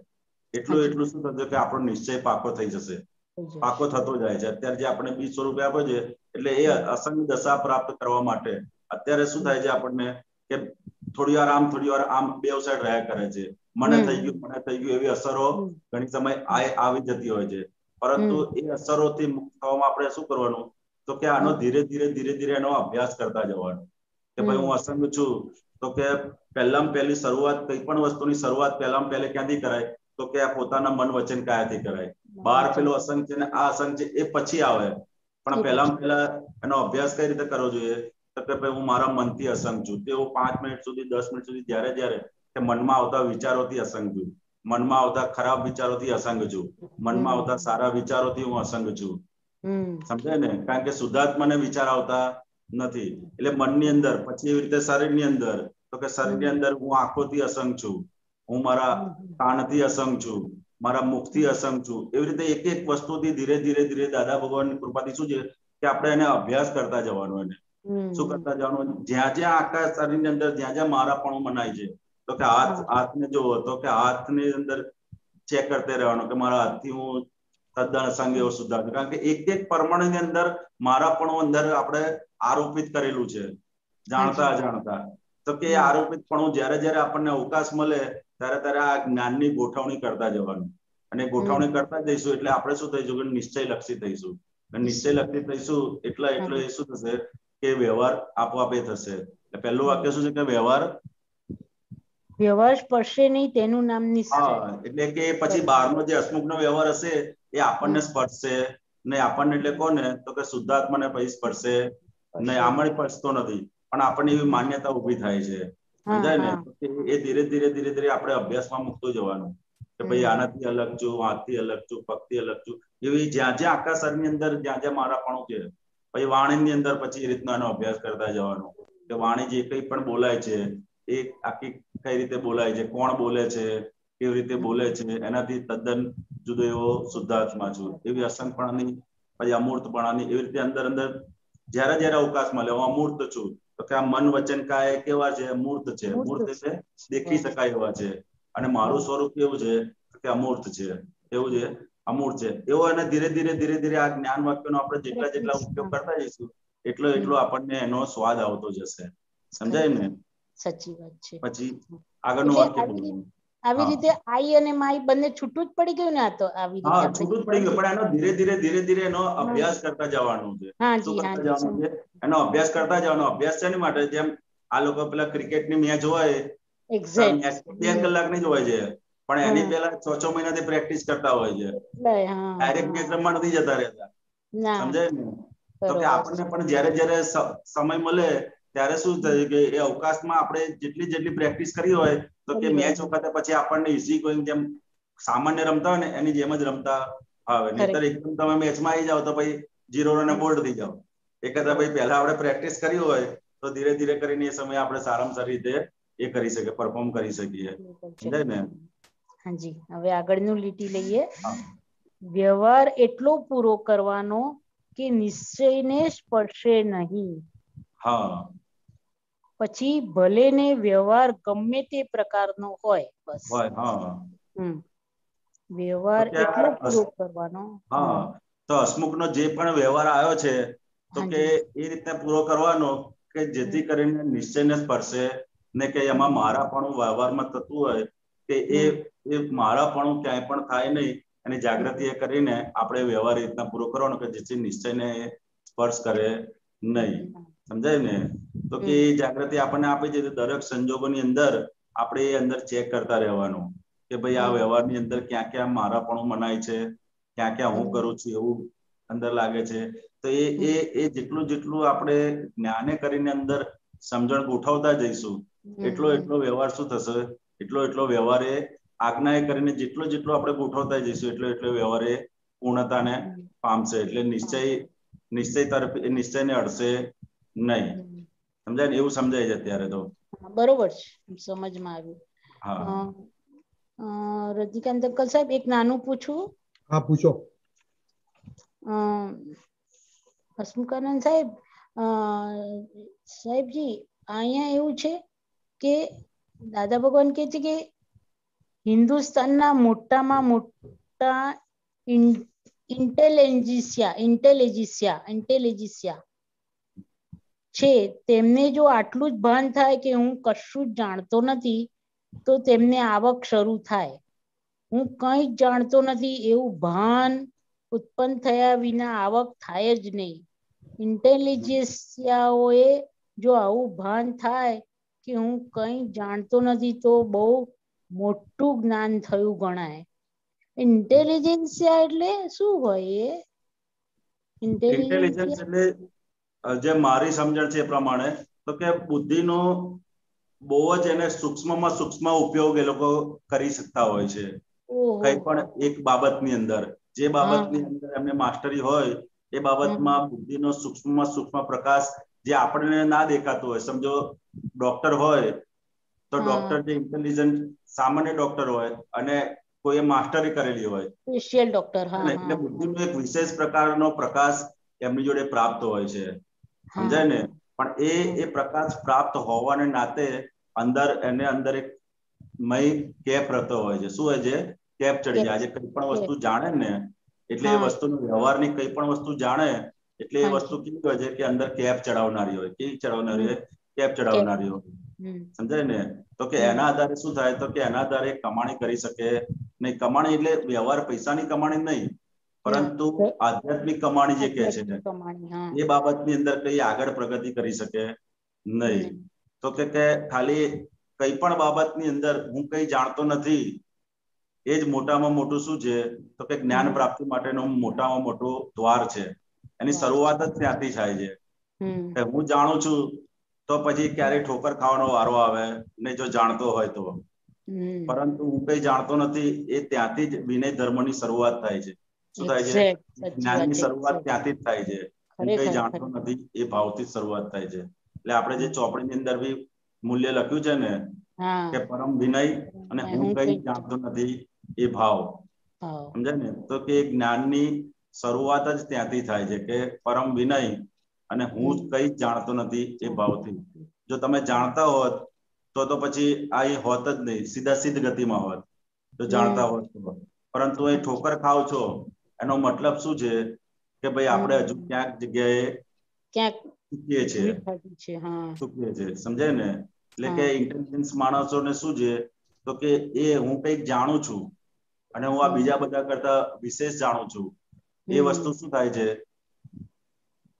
એટલું એટલું શું થશે કે આપણો નિશ્ચય પાકો થઈ જશે, પાકો થતો જાય છે. અત્યારે જે આપણે બીજ સ્વરૂપે આપે છે એટલે એ અસંગ દશા પ્રાપ્ત કરવા માટે અત્યારે શું થાય છે આપણને કે થોડી વાર આમ થોડી વાર આમ બે સાઈડ રહ્યા કરે છે. મને થઈ ગયું એવી અસરો ઘણી સમય આવી જતી હોય છે. પરંતુ એ અસરોથી મુક્ત થવામાં આપણે શું કરવાનું? તો કે આનો ધીરે ધીરે ધીરે ધીરે એનો અભ્યાસ કરતા જવાનો કે ભાઈ હું અસંગ છું. તો કે પહેલામાં પહેલી શરૂઆત કઈ પણ વસ્તુની શરૂઆત પહેલામાં પહેલે ક્યાંથી કરાય? તો કે આ પોતાના મન વચન કાયાથી કરાય. બહાર પેલો અસંગ છે ને આ અસંગ છે એ પછી આવે, પણ પહેલામાં પહેલા એનો અભ્યાસ કઈ રીતે કરવો જોઈએ? તો કે ભાઈ હું મારા મનથી અસંગ છું. તે હું 5 મિનિટ સુધી 10 મિનિટ સુધી જ્યારે જ્યારે કે મનમાં આવતા વિચારોથી અસંગ છું, મનમાં આવતા ખરાબ વિચારોથી અસંગ છું, મનમાં આવતા સારા વિચારોથી હું અસંગ છું. સમજાય ને? કારણ કે શુદ્ધાત્માને વિચાર આવતા નથી. એટલે મનની અંદર, પછી એવી રીતે શરીરની અંદર, તો કે શરીરની અંદર હું આંખોથી અસંગ છું, હું મારા કાનથી અસંગ છું, મારા મુખથી અસંગ છું. એવી રીતે એક એક વસ્તુથી ધીરે ધીરે ધીરે દાદા ભગવાનની કૃપાથી શું છે કે આપણે એને અભ્યાસ કરતા જવાનું. એને શું કરતા જવાનું? જ્યાં જ્યાં આખા શરીરની અંદર જ્યાં જ્યાં મારાપણું મનાય છે, તો કે હાથને જોવો તો કે હાથની અંદર ચેક કરતે રહેવાનું કે મારા હાથથી હું તદ્દન અસંગ એવો શુદ્ધાત્મા. કારણ કે એક એક પરમાણુની અંદર મારાપણું અંદર આપણે આરોપિત કરેલું છે, જાણતા અજાણતા. તો કે આરોપિતપણું જ્યારે જ્યારે આપણને અવકાશ મળે ત્યારે ત્યારે આ જ્ઞાનની ગોઠવણી કરતા જવાનું. અને ગોઠવણી કરતા જઈશું એટલે આપણે શું થઈશું કે નિશ્ચય લક્ષી થઈશું. નિશ્ચય લક્ષી થઈશું એટલે એ શું થશે કે વ્યવહાર આપોઆપે થશે. પહેલું વાક્ય શું છે કે વ્યવહાર સ્પર્શે નહીં તેનું નામ નિશ્ચય. એટલે કે પછી બહારનો જે હસમુખનો વ્યવહાર હશે એ આપણને સ્પર્શશે નહીં. આપણને એટલે કોને? તો કે શુદ્ધાત્માને પછી સ્પર્શે નહીં. આમાં સ્પર્શતો નથી, પણ આપણને એવી માન્યતા ઉભી થાય છે. સમજાય ને? એ ધીરે ધીરે ધીરે ધીરે આપણે અભ્યાસમાં મૂકતું જવાનું કે ભાઈ આનાથી અલગ છું, હાથથી અલગ છું, પગથી અલગ છું. એવી જ્યાં જ્યાં આખા શરીરની અંદર જ્યાં જ્યાં મારાપણું છે, પછી વાણીની અંદર પછી એ રીતનો એનો અભ્યાસ કરતા જવાનો કે વાણી જે કંઈ પણ બોલાય છે એ આખી કઈ રીતે બોલાય છે, કોણ બોલે છે, કેવી રીતે બોલે છે, એનાથી તદ્દન જુદો એવો શુદ્ધાત્મા છું. એવી અસંગપણાની પછી અમૂર્તપણાની એવી રીતે અંદર અંદર જયારે જયારે અવકાશ મળે હું અમૂર્ત છું. તો કે આ મન વચન કાય કેવા છે? મૂર્ત છે. મૂર્ત એટલે દેખી શકાય એવા છે. અને મારું સ્વરૂપ કેવું છે? કે અમૂર્ત છે. એવું છે? અમૂર્ત છે. એવો અને ધીરે ધીરે ધીરે ધીરે આ જ્ઞાન વાક્યનો આપણે જેટલા જેટલા ઉપયોગ કરતા જઈશું એટલો એટલો આપણને એનો સ્વાદ આવતો જશે. સમજાય ને? સાચી વાત છે. પછી આગળનું એટલે વાક્ય બોલવાનું. આવી રીતે આઈ અને માઈ બંને છૂટું જ પડી ગયું ને આ તો આવી રીતે હા આપણે છૂટું જ પડી ગયું, પણ એનો ધીરે ધીરે એનો અભ્યાસ કરતા જવાનું છે. શું કરતા જવાનું છે? એનો અભ્યાસ કરતા જવાનો. અભ્યાસ શેની માટે? જેમ આ લોકો પેલા ક્રિકેટની મેચ હોય, મેચ 2 કલાકની જ હોય છે, પણ એની પેલા 6 મહિનાથી પ્રેક્ટિસ કરતા હોય છે. ડાયરેક્ટ મેચ રમવા નથી જતા રહેતા. સમજાય ને? તો કે આપણને પણ જ્યારે જ્યારે સમય મળે ત્યારે શું થયું કે એ અવકાશમાં આપણે જેટલી પ્રેક્ટિસ કરી હોય તો કે મેચ વખતે પછી આપણને ઈઝી ગોઈંગ જેમ સામાન્ય રમતા હોય ને એની જેમ જ રમતા આવે. નહીતર એકદમ તમે મેચમાં આવી જાવ તો પછી 0 રને બોલ્ડ થઈ જાવ. એ કરતા ભાઈ પહેલા આપણે પ્રેક્ટિસ કરી હોય તો ધીરે ધીરે કરીને એ સમયે આપણે સારામાં સારી રીતે એ કરી શકીએ, પરફોર્મ કરી શકીએ. સમજાય ને? હાજી. હવે આગળનું લીટી લઈએ. વ્યવહાર એટલો પૂરો કરવાનો કે નિશ્ચયને સ્પર્શે નહીં. હા. પછી ભલે ને વ્યવહાર ગમે તે પ્રકારનો હોય. બસ. હોય. હા. વ્યવહાર એટલો પૂરો કરવાનો. હા. તો હસમુખનો જે પણ વ્યવહાર આવ્યો છે તો કે એ રીતે પૂરો કરવાનો કે જેથી કરીને નિશ્ચયને સ્પર્શે ને કે એમાં મારાપણું વ્યવહારમાં થતું હોય કે એ મારાપણું ક્યાંય પણ થાય નહીં. અને જાગૃતિ એ કરીને આપણે વ્યવહાર એ રીતના પૂરો કરવાનો કે જેથી નિશ્ચયને સ્પર્શ કરે નહીં. સમજાય ને? તો કે એ જાગૃતિ આપણને આપી છે દરેક સંજોગોની અંદર આપણે એ અંદર ચેક કરતા રહેવાનું કે ભાઈ આ વ્યવહારની અંદર ક્યાં ક્યાં મારાપણું મનાય છે, ક્યાં ક્યાં હું કરું છું એવું અંદર લાગે છે. તો એ જેટલું આપણે જ્ઞાને કરીને અંદર સમજણ ગોઠવતા જઈશું એટલો વ્યવહાર શું થશે? એટલો વ્યવહાર એ આજ્ઞાએ કરીને જેટલો આપણે ગોઠવતા જઈશું એટલો વ્યવહાર એ પૂર્ણતાને પામશે. એટલે નિશ્ચય તરફ એ નિશ્ચયને અડશે નહીં. સમજાય ને? એવું સમજાય છે અત્યારે તો. બરોબર છે, સમજમાં આવ્યું. રજનીકાંત અંકલ સાહેબ એક નાનું પૂછું? હા પૂછો. હસમુખાનંદ સાહેબ, સાહેબજી અહીંયા એવું છે કે દાદા ભગવાન કહે છે કે હિન્દુસ્તાનના મોટામાં મોટા ઇન્ટેલિજન્સિયા છે તેમને જો આટલું જ ભાન થાય કે હું કશું જ જાણતો નથી તો તેમને આવક શરૂ થાય. હું કંઈ જ જાણતો નથી એવું ભાન ઉત્પન્ન થયા વિના આવક થાય જ નહીં. ઇન્ટેલિજન્સિયાઓએ જો આવું ભાન થાય કે હું કંઈ જાણતો નથી તો બહુ મોટું જ્ઞાન થયું ગણાય. ઇન્ટેલિજન્સિયા એટલે શું હોય? ઇન્ટેલિજન્સ એટલે જે મારી સમજણ છે એ પ્રમાણે તો કે બુદ્ધિનો બહુ જ એને સૂક્ષ્મમાં સૂક્ષ્મ ઉપયોગ એ લોકો કરી શકતા હોય છે. કઈ પણ એક બાબતની અંદર જે બાબતની અંદર એમને માસ્ટરી હોય એ બાબતમાં બુદ્ધિનો સૂક્ષ્મમાં સૂક્ષ્મ પ્રકાશ જે આપણને ના દેખાતો હોય. સમજો ડોક્ટર હોય તો ડોક્ટર જે ઇન્ટેલિજન્ટ સામાન્ય ડોક્ટર હોય અને કોઈ માસ્ટરી કરેલી હોય સ્પેશિયલ ડોક્ટર, એટલે બુદ્ધિનો એક વિશેષ પ્રકારનો પ્રકાશ એમની જોડે પ્રાપ્ત હોય છે. સમજાય ને? પણ એ પ્રકાશ પ્રાપ્ત હોવાને નાતે એને અંદર એક મય કેપ રહેતો હોય છે. શું હોય છે? કેપ ચડી જાય. આજે કઈ પણ વસ્તુ જાણે ને એટલે એ વસ્તુનો વ્યવહારની કઈ પણ વસ્તુ જાણે એટલે એ વસ્તુ કેવી હોય છે કે અંદર કેપ ચડાવનારી હોય. કેવી ચડાવનારી હોય? કેપ ચડાવનારી હોય. સમજાય ને? તો કે એના આધારે શું થાય? તો કે એના આધારે કમાણી કરી શકે નહીં. કમાણી એટલે વ્યવહાર પૈસાની કમાણી નહીં, પરંતુ આધ્યાત્મિક કમાણી જે કહે છે એ બાબતની અંદર કઈ આગળ પ્રગતિ કરી શકે નહીં. તો કે ખાલી કઈ પણ બાબતની અંદર હું કઈ જાણતો નથી એ જ મોટામાં મોટું શું છે? તો કે જ્ઞાન પ્રાપ્તિ માટેનું મોટામાં મોટું દ્વાર છે. એની શરૂઆત જ ત્યાંથી થાય છે. હું જાણું છું તો પછી ક્યારેય ઠોકર ખાવાનો વારો આવે ને જો જાણતો હોય તો. પરંતુ હું કઈ જાણતો નથી એ ત્યાંથી જ વિનય ધર્મની શરૂઆત થાય છે. શું થાય છે? જ્ઞાનની શરૂઆત ત્યાંથી જ થાય છે. હું કઈ જાણતો નથી એ ભાવથી જ શરૂઆત થાય છે. એટલે આપણે જે ચોપડીની અંદર બી મૂલ્ય લખ્યું છે ને કે પરમ વિનય અને હું કઈ જાણતો નથી એ ભાવ. સમજાય ને? તો કે જ્ઞાનની શરૂઆત જ ત્યાંથી થાય છે કે પરમ વિનય અને હું કઈ જાણતો નથી એ ભાવથી. જો તમે જાણતા હોત તો પછી આ હોત જ નહીં, સીધ ગતિમાં હોત તો જાણતા હોત તો. પરંતુ એ ઠોકર ખાવ છો એનો મતલબ શું છે કે ભાઈ આપણે હજુ ક્યાંક જગ્યાએ ચૂકીએ છીએ. સમજાય ને? એટલે કે ઇન્ટેલિજન્સ માણસોને શું છે તો કે એ હું કંઈક જાણું છું અને હું આ બીજા બધા કરતા વિશેષ જાણું છું, એ વસ્તુ શું થાય છે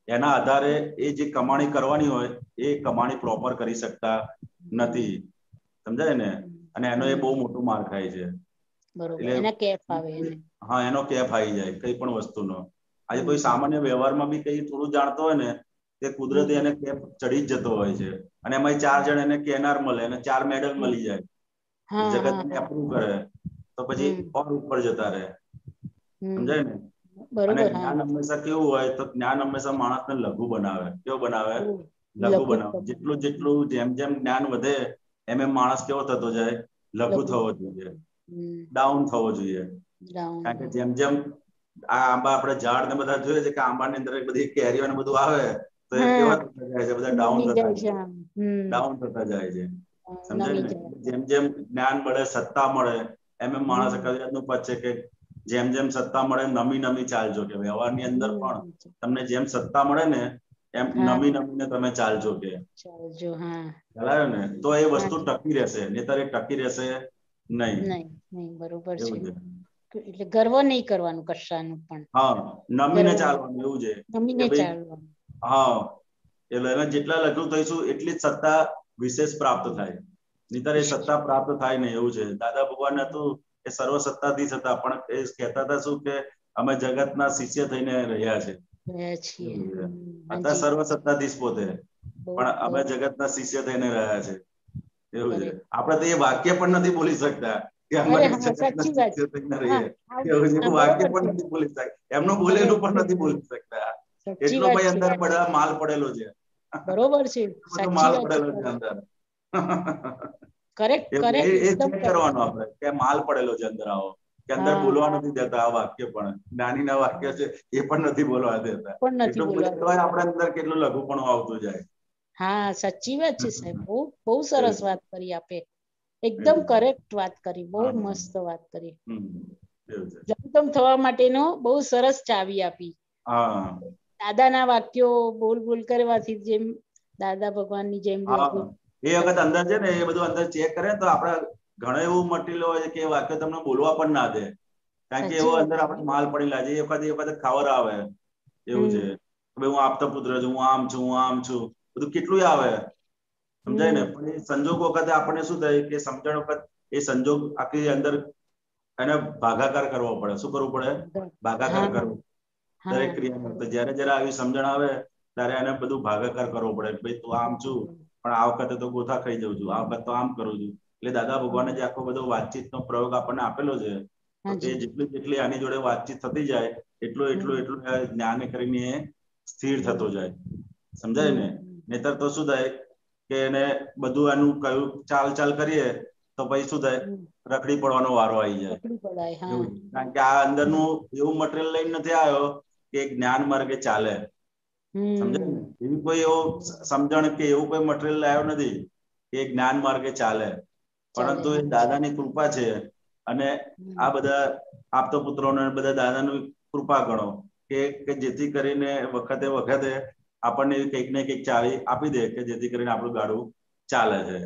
એના આધારે એ જે કમાણી કરવાની હોય એ કમાણી પ્રોપર કરી શકતા નથી, સમજાય ને? અને એનો એ બહુ મોટું માર ખાય છે. હા, એનો કેફ આવી જાય કઈ પણ વસ્તુનો. આજે કોઈ સામાન્ય વ્યવહારમાં બી કઈ થોડું જાણતો હોય ને તે કુદરતી એને કેફ ચડી જ જતો હોય છે. અને એમાં 4 જણ એને કેનાર મળે અને 4 મેડલ મળી જાય, જગત એપ્રુવ કરે તો પછી ઓર ઉપર જતા રહે, સમજાય ને? અને જ્ઞાન હંમેશા કેવું હોય તો જ્ઞાન હંમેશા માણસને લઘુ બનાવે. કેવો બનાવે? લઘુ બનાવે. જેટલું જેમ જેમ જ્ઞાન વધે એમ એમ માણસ કેવો થતો જાય? લઘુ થવો જોઈએ, ડાઉન થવો જોઈએ. કારણ કે જેમ જેમ આ આંબા આપણે ઝાડ ને બધા જોઈએ છે કે આંબાની અંદર બધી કેરીઓ ને બધું આવે તો એ કેવા થતા જાય છે? બધા ડાઉન થતા જાય, ડાઉન થતા જાય છે, સમજાય ને? જેમ જેમ જ્ઞાન મળે, સત્તા મળે એમ એમ માણસ કવિરાજનું પદ છે કે જેમ જેમ સત્તા મળે નમી નમી ચાલજો. કે વ્યવહારની અંદર પણ તમને જેમ સત્તા મળે ને એમ નમી નમીને તમે ચાલજો કે ચાલ્યો ને તો એ વસ્તુ ટકી રહેશે, નહીંતર એ ટકી રહેશે નહીં. બરોબર છે. એટલે ગર્વ નહીં કરવાનું કશાનું પણ. હા, નમીને ચાલવાનું, એવું છે. નમીને ચાલવાનું. હા, એટલે એને જેટલા લઘુ થઈશું એટલી જ સત્તા વિશેષ પ્રાપ્ત થાય, નહીંતર એ સત્તા પ્રાપ્ત થાય નહીં, એવું છે. દાદા ભગવાન હતું એ સર્વ સત્તાધીશ હતા, પણ એ કહેતા હતા શું કે અમે જગતના શિષ્ય થઈને રહ્યા છે. અત્યારે સર્વ સત્તાધીશ પોતે, પણ અમે જગતના શિષ્ય થઈને રહ્યા છે, એવું છે. આપણે તો એ વાક્ય પણ નથી બોલી શકતા કે અમે જગતના શિષ્ય થઈને રહીએ, એવું છે. વાક્ય પણ નથી બોલી શકતા, એમનું બોલેલું પણ નથી બોલી શકતા. એટલો ભાઈ અંદર માલ પડેલો છે. બરોબર છે, માલ પડેલો છે અંદર. કરેક્ટ એ ચેક કરવાનો આપણે કે માલ પડેલો છે અંદર. આવો કે અંદર બોલવા નથી દેતા. આ વાક્ય પણ જ્ઞાનીના વાક્ય છે, એ પણ નથી બોલવા દેતા. એટલું બોલવા આપણે અંદર કેટલું લઘુપણું આવતું જાય. હા, સાચી વાત છે સાહેબ. બહુ સરસ વાત કરી આપે. એકદમ કરેક્ટ વાત કરી, બહુ મસ્ત વાત કરી. લઘુત્તમ થવા માટેનો બહુ સરસ ચાવી આપી. દાદાના વાક્યો બોલ બોલ કરવાથી જેમ દાદા ભગવાનની જેમ એ વખત અંદર છે ને એ બધું અંદર ચેક કરે તો આપણે ઘણું એવું મટીરિયલ હોય છે કે એ વાક્ય તમને બોલવા પણ ના દે, કારણ કે એવો અંદર આપણે માલ પડેલા છે. એ વખતે ખબર આવે, એવું છે. હું આપતો પુત્ર છું, હું આમ છું, હું આમ છું, બધું કેટલું આવે, સમજાય ને? પણ એ સંજોગ વખતે આપણને શું થાય કે સમજણ વખત એ સંજોગ આખી અંદર એને ભાગાકાર કરવો પડે. શું કરવું પડે? ભાગાકાર કરવો. દરેક ક્રિયામાં જયારે જયારે આવી સમજણ આવે ત્યારે એને બધું ભાગાકાર કરવો પડે. ભાઈ તું આમ છું પણ આ વખતે તો ગોથા ખાઈ જાઉં છું, આ વખત તો આમ કરું છું. એટલે દાદા ભગવાને જે આખો બધો વાતચીતનો પ્રયોગ આપણને આપેલો છે, એ જેટલી આની જોડે વાતચીત થતી જાય એટલું જ્ઞાન કરીને સ્થિર થતો જાય, સમજાય ને? નહીતર તો શું થાય કે એને બધું એનું કયું ચાલ કરીએ તો પછી શું થાય? રખડી પડવાનો વારો આવી જાય. કારણ કે આ અંદરનું એવું મટીરિયલ લઈને નથી આવ્યો કે જ્ઞાન માર્ગે ચાલે, સમજાય ને? એવી કોઈ એવો સમજણ કે એવું કોઈ મટીરિયલ લાવ્યો નથી કે જ્ઞાન માર્ગે ચાલે. પરંતુ એ દાદાની કૃપા છે. અને આ બધા આપતો પુત્રોને બધા દાદાની કૃપા ગણો કે જેથી કરીને વખતે આપણને કંઈક ને કંઈક ચાવી આપી દે કે જેથી કરીને આપણું ગાડું ચાલે છે.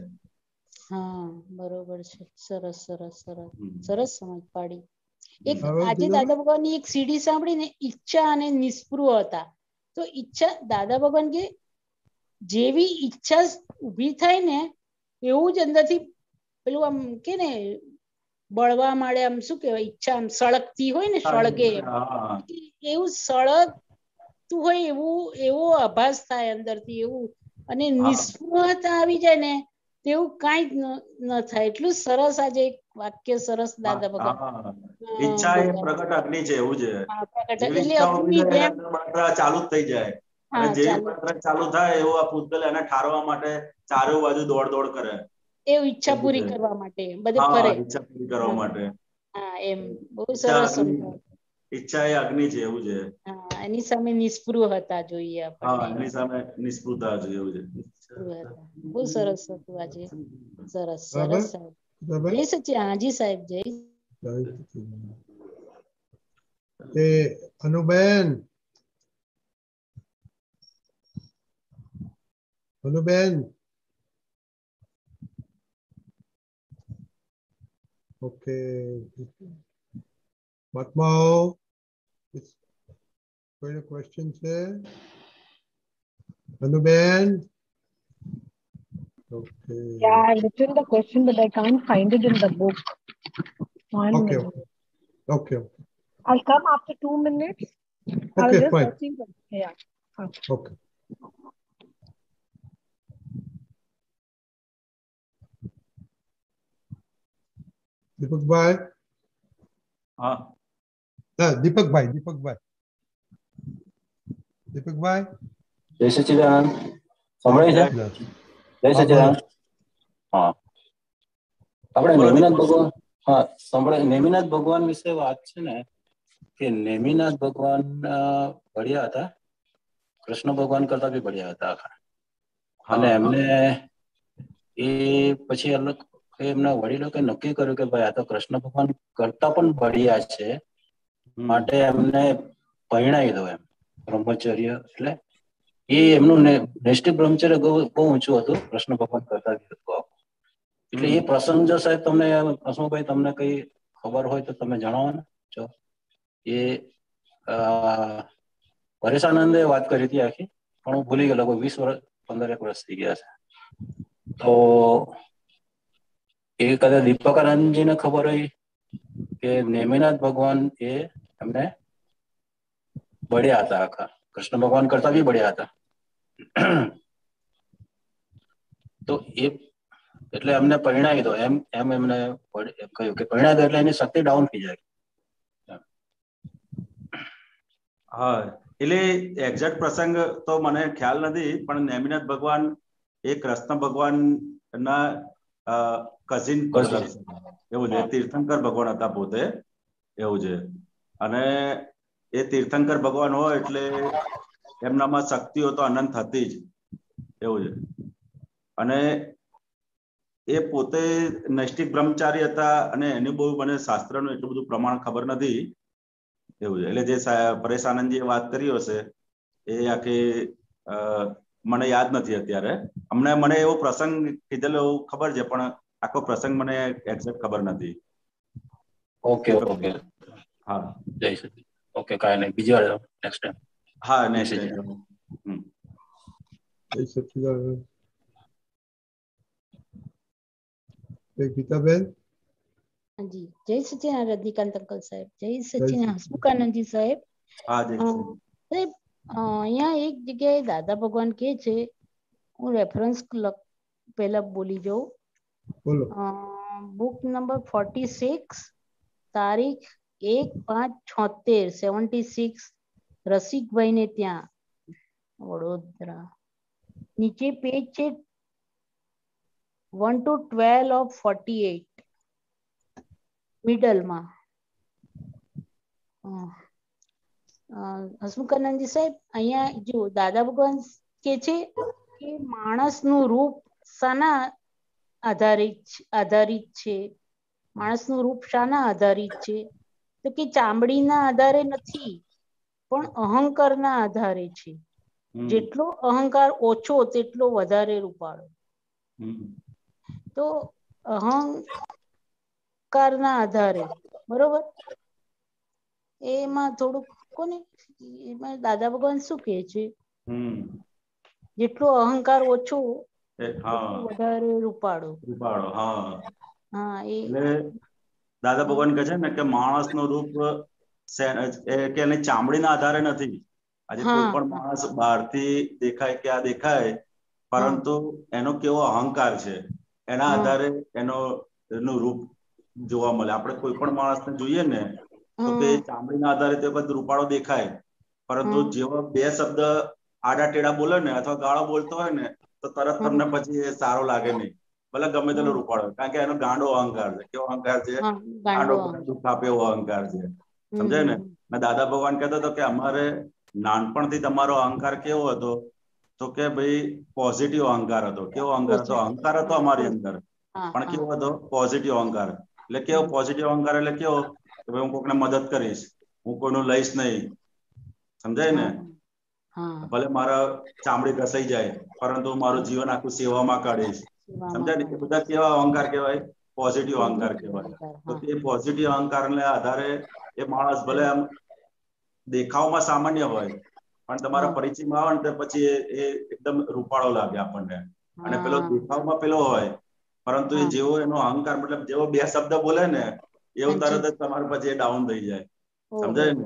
હા, બરોબર છે. સરસ સરસ સરસ સરસ સમજ પાડી. એક આજે દાદા ભગવાનની એક સીડી સાંભળી ને, ઈચ્છા અને નિસ્પૃહ હતા. તો ઈચ્છા દાદા ભગવાન કે જેવી ઈચ્છા ઉભી થાય ને એવું જ અંદરથી પેલું આમ કે ને બળવા માંડે, આમ શું કહેવાય, ઈચ્છા આમ સળગતી હોય ને, સળગે એવું સળગતું હોય એવો આભાસ થાય અંદરથી, એવું. અને નિસ્પૃહતા આવી જાય ને તેવું કઈ જ ન થાય. એટલું સરસ આજે એક વાક્ય સરસ દાદા ભગવાન. ઈચ્છા એ પ્રગટ અગ્નિ છે, એવું છે. જેવી ઈચ્છા ઉભી થાય બળતરા ચાલુ જ થઈ જાય. અને જેવી બળતરા ચાલુ થાય એવું આ પૂતગલ એને ઠારવા માટે ચારે બાજુ દોડ કરે. એવું ઈચ્છા પૂરી કરવા માટે બધે ફરે. ઈચ્છા પૂરી કરવા માટે. હા, એમ બહુ સરસ સમજાવ્યું. ઈચ્છા એ અગ્નિ છે, એવું છે. હા, એની સામે નિસ્પૃહતા જોઈએ આપણને. હા, એની સામે નિસ્પૃહતા જોઈએ, એવું છે. બહુ સરસ હતું આજે. સરસ સરસ સાહેબ. જય સચિદાનંદ. હાજી સાહેબ, જય. અનુબેન ઓકે મહાત્માઓ કોઈનો ક્વેશ્ચન છે? Anuben? Okay. Yeah, I written the question, but I can't find it in the book. One Okay, minute. okay. I'll come after 2 minutes. I was Okay, just fine. watching the, yeah. Okay. દીપકભાઈ? હા દીપકભાઈ જય સચ્ચિદાનંદ. સંભળાય છે? જય સચ્ચિદાનંદ. હા આપણે નેમિનાથ ભગવાન, હા સંભળાય. નેમિનાથ ભગવાન વિશે વાત છે ને કે નેમિનાથ ભગવાન બળિયા હતા, કૃષ્ણ ભગવાન કરતા બી બળિયા હતા આખા. અને એમને એ પછી અલગ એમના વડીલો કે નક્કી કર્યું કે ભાઈ આ તો કૃષ્ણ ભગવાન કરતા પણ બળિયા છે, માટે એમને પરિણાવી દો એમ. બ્રહ્મચર્ય એટલે એ એમનું નૈષ્ઠિક બ્રહ્મચર્ય બહુ ઊંચું હતું, કૃષ્ણ ભગવાન કરતા બી હતું. એટલે એ પ્રસંગ જો સાહેબ તમને હસમુખભાઈ તમને કઈ ખબર હોય તો તમે જણાવો ને. જો એ પરેશાનંદે વાત કરી હતી આખી, પણ હું ભૂલી ગયો, લગભગ 20 વર્ષ 15 વર્ષ થઈ ગયા છે. તો એ કદાચ દીપકાનંદજીને ખબર હોય કે નેમિનાથ ભગવાન એ એમને બળ્યા હતા આખા, કૃષ્ણ ભગવાન કરતા બી બળ્યા હતા. તો એ એટલે એમને પરિણાવી દો એમ એમને કહ્યું કે પરિણાવી દો એટલે એની શક્તિ ડાઉન થઈ જાય. હા એટલે એક્ઝેક્ટ પ્રસંગ તો મને ખ્યાલ નથી, પણ નેમિનાથ ભગવાન એ કૃષ્ણ ભગવાન ના કઝિન એવું છે, તીર્થંકર ભગવાન હતા પોતે એવું છે. અને એ તીર્થંકર ભગવાન હોય એટલે એમનામાં શક્તિઓ તો અનંત હતી જ એવું છે. અને એ પોતે નૈષ્ઠિક બ્રહ્મચારી હતા અને એની બહુ મને શાસ્ત્રનું એટલું બધું પ્રમાણ ખબર નથી એવું છે. એટલે જે પરેશ આનંદજીએ વાત કરી હશે એ આખી મને યાદ નથી અત્યારે. હમણાં મને એવો પ્રસંગ કીધેલો એવું ખબર છે, પણ આખો પ્રસંગ મને એક્ઝેક્ટ ખબર નથી. ઓકે ઓકે હા જય સચિદાનંદ. ઓકે કાંઈ નહીં, બીજી વાર નેક્સ્ટ ટાઈમ. હા નેક્સ્ટ ટાઈમ. જય સચ્ચિદાનંદ. ગીતાબેન? જી જય સચ્ચિદાનંદ રજનીકાંત અંકલ સાહેબ. જય સચ્ચિદાનંદ હસમુખાનંદજી સાહેબ. સાહેબ અહીંયા એક જગ્યાએ દાદા ભગવાન કે છે, હું રેફરન્સ પહેલા બોલી જાઉં. બુક નંબર 46 તારીખ 1/5/76 76 રસિકભાઈ ને ત્યાં વડોદરા. નીચે પેજ છે 1 to 12 of 48 મિડલમાં. હસમુખાનંદજી સાહેબ અહીંયા જો દાદા ભગવાન કે છે કે માણસનું રૂપ શાના આધારિત છે? માણસનું રૂપ શાના આધારિત છે? તો કે ચામડીના આધારે નથી, પણ અહંકારના આધારે છે. જેટલો અહંકાર ઓછો તેટલો વધારે રૂપાળો. તો અહંકારના આધારે બરોબર. એમાં થોડુંક કોને એમાં દાદા ભગવાન શું કહે છે? જેટલો અહંકાર ઓછો વધારે રૂપાળો. હા એટલે દાદા ભગવાન કહે છે ને કે માણસનું રૂપ કે એની ચામડીના આધારે નથી. આજે કોઈ પણ માણસ બહારથી દેખાય કે આ દેખાય, પરંતુ એનો કેવો અહંકાર છે એના આધારે એનું રૂપ જોવા મળે. આપણે કોઈ પણ માણસને જોઈએ ને તો કે ચામડીના આધારે તે બધું રૂપાળો દેખાય, પરંતુ જેવો બે શબ્દ આડા ટેડા બોલે ને અથવા ગાળો બોલતો હોય ને તો તરત તમને પછી એ સારો લાગે નહીં, ભલે ગમે તેટલો રૂપાળો, કારણ કે એનો ગાંડો અહંકાર છે. કેવો અહંકાર છે? ગાંડો દુઃખ આપે એવો અહંકાર છે. સમજાય ને? દાદા ભગવાન કહેતો હતો કે અમારે નાનપણથી તમારો અહંકાર કેવો હતો? તો કે ભાઈ પોઝિટિવ અહંકાર હતો. કેવો અહંકાર હતો? અહંકાર હતો અમારી અંદર, પણ કેવો હતો? પોઝિટિવ અહંકાર. એટલે કેવો પોઝિટિવ અહંકાર? એટલે કેવો કે ભાઈ હું કોઈને મદદ કરીશ, હું કોઈનું લઈશ નહીં. સમજાય ને? ભલે મારા ચામડી ઘસાઈ જાય પરંતુ મારું જીવન આખું સેવામાં કાઢીશ. સમજાય ને? એ બધા કેવા અહંકાર કહેવાય? પોઝિટિવ અહંકાર કહેવાય. તો એ પોઝિટિવ અહંકારને આધારે એ માણસ ભલે આમ દેખાવમાં સામાન્ય હોય પણ તમારા પરિચયમાં આવે ને તો પછી એ એકદમ રૂપાળો લાગે આપણને. અને પેલો દેખાવમાં પેલો હોય પરંતુ એ જેવો એનો અહંકાર મતલબ જેવો બે શબ્દ બોલે ને એવું તરત જ તમારે પછી ડાઉન થઈ જાય. સમજાય ને?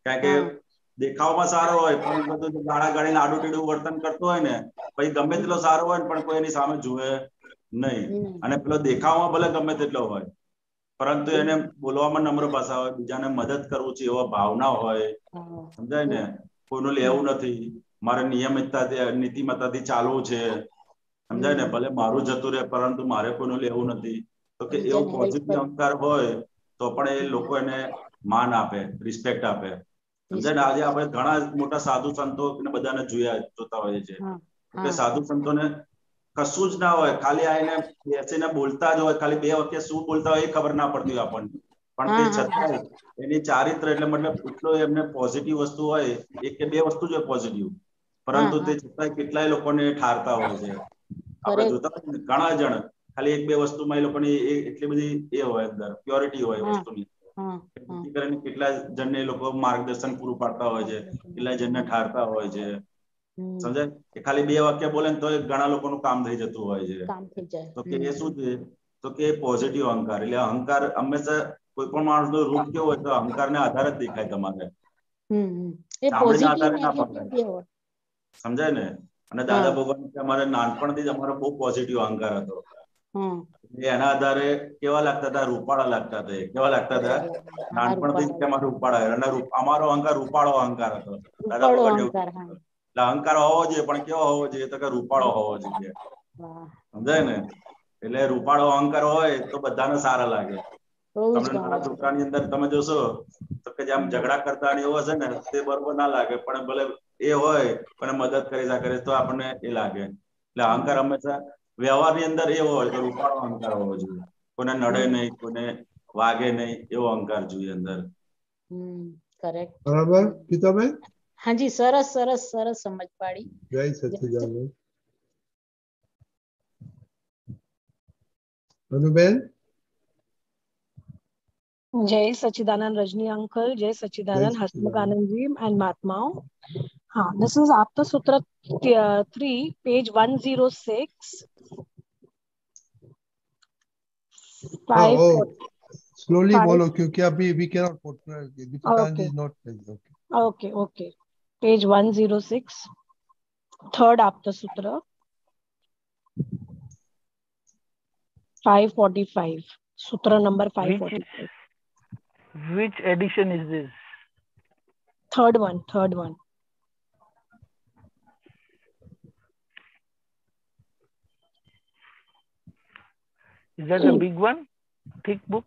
કારણ કે દેખાવમાં સારો હોય પણ બધું ગાળા ગાળીને આડું ટેડું વર્તન કરતો હોય ને પછી ગમે તેટલો સારો હોય પણ કોઈ એની સામે જુએ નહીં. અને પેલો દેખાવમાં ભલે ગમે તેટલો હોય પરંતુ એને બોલવામાં નમ્ર ભાષા હોય, બીજાને મદદ કરવું છે એવા ભાવના હોય. સમજાય ને? કોઈનું લેવું નથી, મારે નિયમિતતાથી નીતિમત્તાથી ચાલવું છે. સમજાય ને? ભલે મારું જતું રહે પરંતુ મારે કોઈનું લેવું નથી. તો કે એવો પોઝિટિવ અહંકાર હોય તો પણ એ લોકો એને માન આપે, રિસ્પેક્ટ આપે. સમજાય ને? આજે આપણે ઘણા મોટા સાધુ સંતો ને બધાને જોતા હોઈએ છીએ કે સાધુ સંતોને કશું જ ના હોય, ખાલી આઈને બેસીને બોલતા જ હોય, ખાલી બે વાક્ય શું બોલતા હોય એ ખબર ના પડતી હોય આપણને. પણ તે છતાંય એની ચારિત્ર એટલે મતલબ એટલો એમને પોઝિટિવ વસ્તુ હોય, એક કે બે વસ્તુ જ હોય પોઝિટિવ, પરંતુ તે છતાંય કેટલાય લોકોને ઠારતા હોય છે. આપણે જોતા હોય ને ઘણા જણ ખાલી એક બે વસ્તુમાં એ લોકોની એટલી બધી એ હોય અંદર પ્યોરિટી હોય વસ્તુની. જેથી કરીને કેટલા જણને એ લોકો માર્ગદર્શન પૂરું પાડતા હોય છે, કેટલા જણને ઠારતા હોય છે. સમજાય? કે ખાલી બે વાક્ય બોલે ને તો ઘણા લોકોનું કામ થઈ જતું હોય છે. તો કે એ શું છે? તો કે પોઝિટિવ અહંકાર. એટલે અહંકાર હંમેશા કોઈ પણ માણસનો રૂપ કેવો હોય તો અહંકારને આધારે જ દેખાય તમારે. ચામડીના આધારે ના પકડાય. સમજાય ને? અને દાદા ભગવાન અમારે નાનપણથી જ અમારો બહુ પોઝિટિવ અહંકાર હતો. એના આધારે કેવા લાગતા હતા? રૂપાળા લાગતા હતા. કેવા લાગતા હતા? નાનપણથી જ અમારે રૂપાળા. અને અમારો અહંકાર રૂપાળો અહંકાર હતો. દાદા ભગવાન એવું એટલે અહંકાર હોવો જોઈએ પણ કેવો હોવો જોઈએ? તો કે રૂપાળો હોવો જોઈએ. સમજાય ને? એટલે રૂપાળો અહંકાર હોય તો બધાને સારા લાગે. તમને નાના છોકરાની અંદર તમે જોશો તો કે જેમ ઝઘડા કરતા એવો હશે ને તે બરોબર ના લાગે, પણ ભલે એ હોય પણ મદદ કરી શકે તો આપણને એ લાગે. એટલે અહંકાર હંમેશા વ્યવહારની અંદર એવો હોય કે રૂપાળો અહંકાર હોવો જોઈએ. કોઈને નડે નહીં, કોઈને વાગે નહીં, એવો અહંકાર જોઈએ અંદર. કરેક્ટ. બરાબર ગીતાબેન? હાજી, સરસ સરસ સરસ સમજ પાડી. જય સચ્ચિદાનંદ. Anuben? Jai Sachidanand Rajni uncle, Jai Sachidanand Hasmukhanandji and Mahatmao. This is Apta Sutra 3, page 106. Slowly bolo kyunki abhi we cannot put Deepakanji is not present. Okay. Page 106, third Apta Sutra, 545. Sutra number 545. Which edition is this? Third one. Is that a big one? Thick book?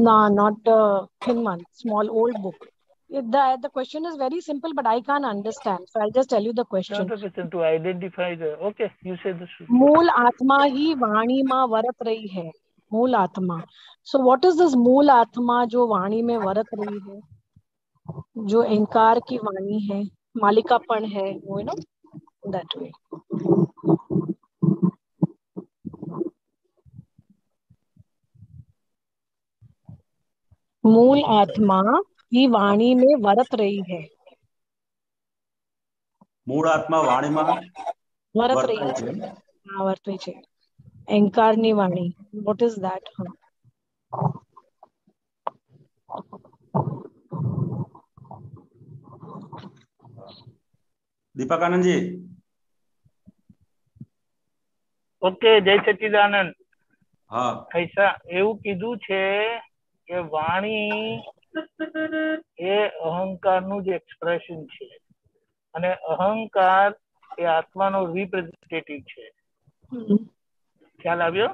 No, not the thin one. Small old book. The question is very simple, but I can't understand. So I'll just tell you the question. Not a question to identify the. Okay, you say the truth. मूल आत्मा ही वाणी में वरत रही है. मूल आत्मा. So what is this मूल आत्मा जो वाणी में वरत रही है? जो अहंकार की वाणी है, मालिकापन है, you know, that way. मूल आत्मा ही वाणी में वरत रही है. મૂળ આત્મા વાણીમાં વરત રહી છે. વર્તે છે. અહંકારની વાણી. What is that? દીપકાનંદજી? ઓકે, જય સચ્ચિદાનંદ. ऐसा એવું કીધું છે કે વાણી એ અહંકારનું જ એક્સપ્રેશન છે અને અહંકાર એ આત્માનો રિપ્રેઝેન્ટેટિવ છે. ખ્યાલ આવ્યો?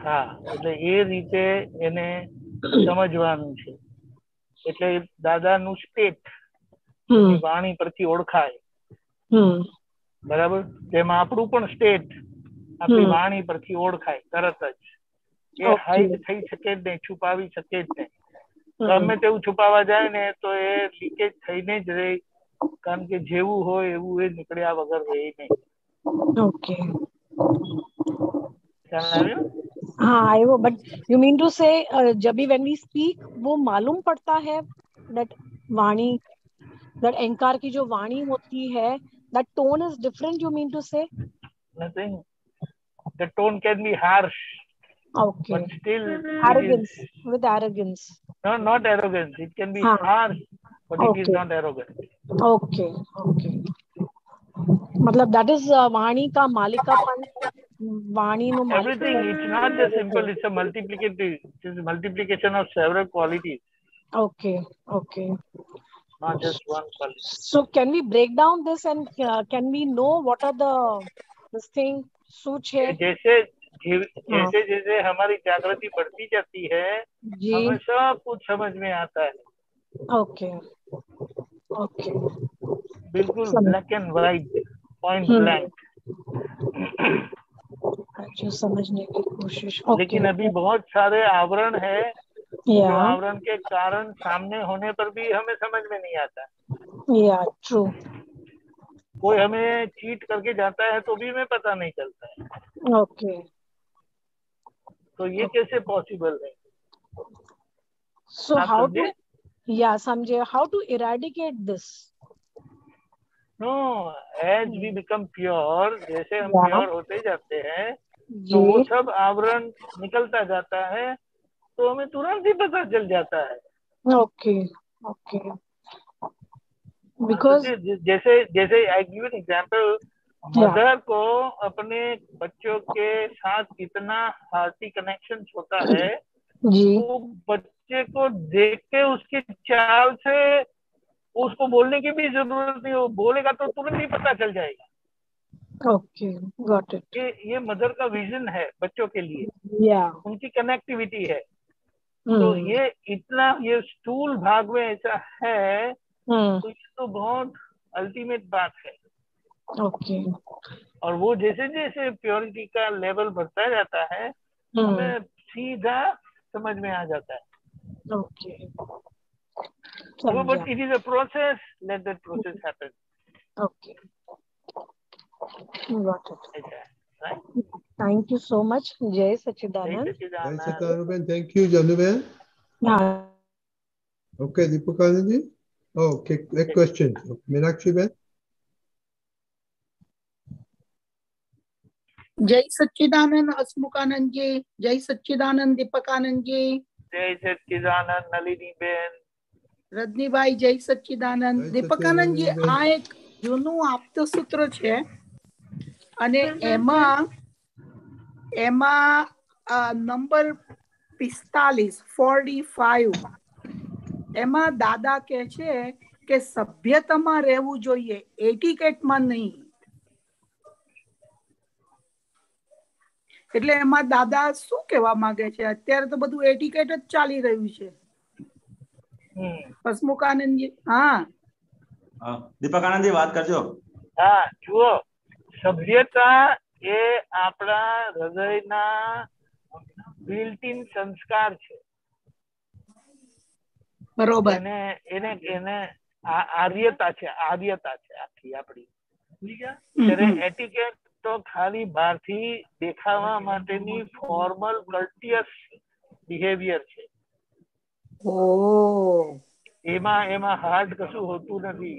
હા, એટલે એ રીતે એને સમજવાનું છે. એટલે દાદાનું સ્ટેટ વાણી પરથી ઓળખાય. બરાબર? તેમાં આપણું પણ સ્ટેટ આપણી વાણી પરથી ઓળખાય તરત જ. એ હાઈડ થઈ શકે જ નહીં, છુપાવી શકે જ નહીં. ગમે તેવું છુપાવા જાય ને તો એ લીકેજ થઈને જ રહે, કારણ કે જેવું હોય એવું એ નીકળ્યા વગર રહે નહીં. ઓકે. हाँ आयो, बट यू मीन टू से जब भी व्हेन वी स्पीक वो मालूम पड़ता है दैट वाणी, दैट एंकार की जो वाणी होती है, that tone is different, you mean to say? Nothing. The tone can be harsh. Okay. But still arrogance, with arrogance. No, not arrogance. It can be harsh, but it is not arrogant. Okay, okay. मतलब that is वाणी का मालिकापन, वाणी no Everything. It's not just simple. It's a multiplicative. It's a multiplication of several qualities. Okay, okay. Not just one quality. So can we break down this and can we know what are this thing सूच है? जैसे जैसे जैसे हमारी जागृति बढ़ती जाती है, हमें सब कुछ समझ में आता है. ओके ओके, बिल्कुल black and white, point blank. जो समझने की कोशिश. लेकिन अभी बहुत सारे आवरण है, जो आवरण के कारण सामने होने पर भी हमें समझ में नहीं आता. या ट्रू. कोई हमें चीट करके जाता है तो भी हमें पता नहीं चलता है. ओके. तो ये कैसे पॉसिबल है? So how to, yeah, समझे, how to eradicate this? No, as we become pure, जैसे हम प्योर होते जाते हैं तो वो सब आवरण निकलता जाता है, तो हमें तुरंत ही पता चल जाता है. Okay okay. Because जैसे जैसे I give an example, mother को अपने बच्चों के साथ इतना हार्टी कनेक्शन होता है, वो बच्चे को देख के उसके चाल से उसको बोलने की भी जरूरत नहीं, वो बोलेगा तो तुरंत ही पता चल जाएगा. Okay, got it. ये मदर का विजन है बच्चों के लिए, उनकी कनेक्टिविटी है. तो ये इतना, ये स्थूल भाग में ऐसा है, तो ये तो बहुत अल्टीमेट बात है. ओके. और वो जैसे जैसे प्योरिटी का लेवल बढ़ता जाता है, हमें सीधा समझ में आ जाता है. Okay. But it is a process. Let that process happen. Okay. Got it. Right? Thank you so much, Jai Sachidanand. Jai Sachidanand. Thank you, Januben. Yeah. Okay, Deepakanand ji. Oh, okay, a question. Meenakshi Ben. जय सच्चिदानंद हसमुखानंद जी, जय सच्चिदानंद दीपकानंद जी, जय सच्चिदानंद Nalini Ben, Rajni भाई जय सच्चिदानंद. दीपकानंद जी, આ એક જૂનું આપતસૂત્ર છે અને એમાં નંબર 45 એમાં દાદા કહે છે કે સભ્યતામાં રહેવું જોઈએ, એટિકેટમાં નહીં. એટલે એમાં દાદા શું કહેવા માંગે છે? અત્યારે તો બધું એટિકેટ જ ચાલી રહ્યું છે. હસમુખાનંદ जी. हाँ दीपकानंद जी बात करजो. हाँ, जुओ, सभ्यता એ આપણા હૃદયના બિલ્ટ ઇન સંસ્કાર છે. બરોબર. એને આર્યતા છે આખી આપણી. ત્યારે એટિકેટ તો ખાલી બહારથી દેખાવા માટેની ફોર્મલ કલ્ટિયસ બિહેવિયર છે. એમાં હાર્ડ કશું હોતું નથી,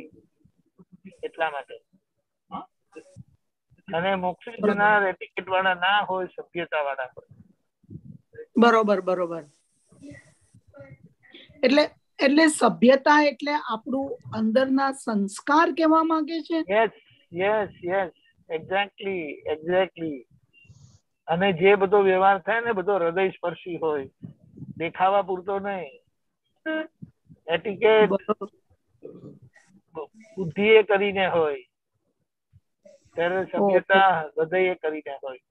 એટલા માટે. અને મોક્ષ જનાર એટિકેટ વાળા ના હોય, સભ્યતા વાળા હોય. બરોબર બરોબર. એટલે સભ્યતા એટલે આપણું અંદરના સંસ્કાર કહેવા માંગે છે. Yes exactly. અને જે બધો વ્યવહાર થાય ને, બધો હૃદય સ્પર્શી હોય, દેખાવા પૂરતો નહીં. એટિકેટ બુદ્ધિએ કરીને હોય, ત્યારે સભ્યતા હૃદયે કરીને હોય.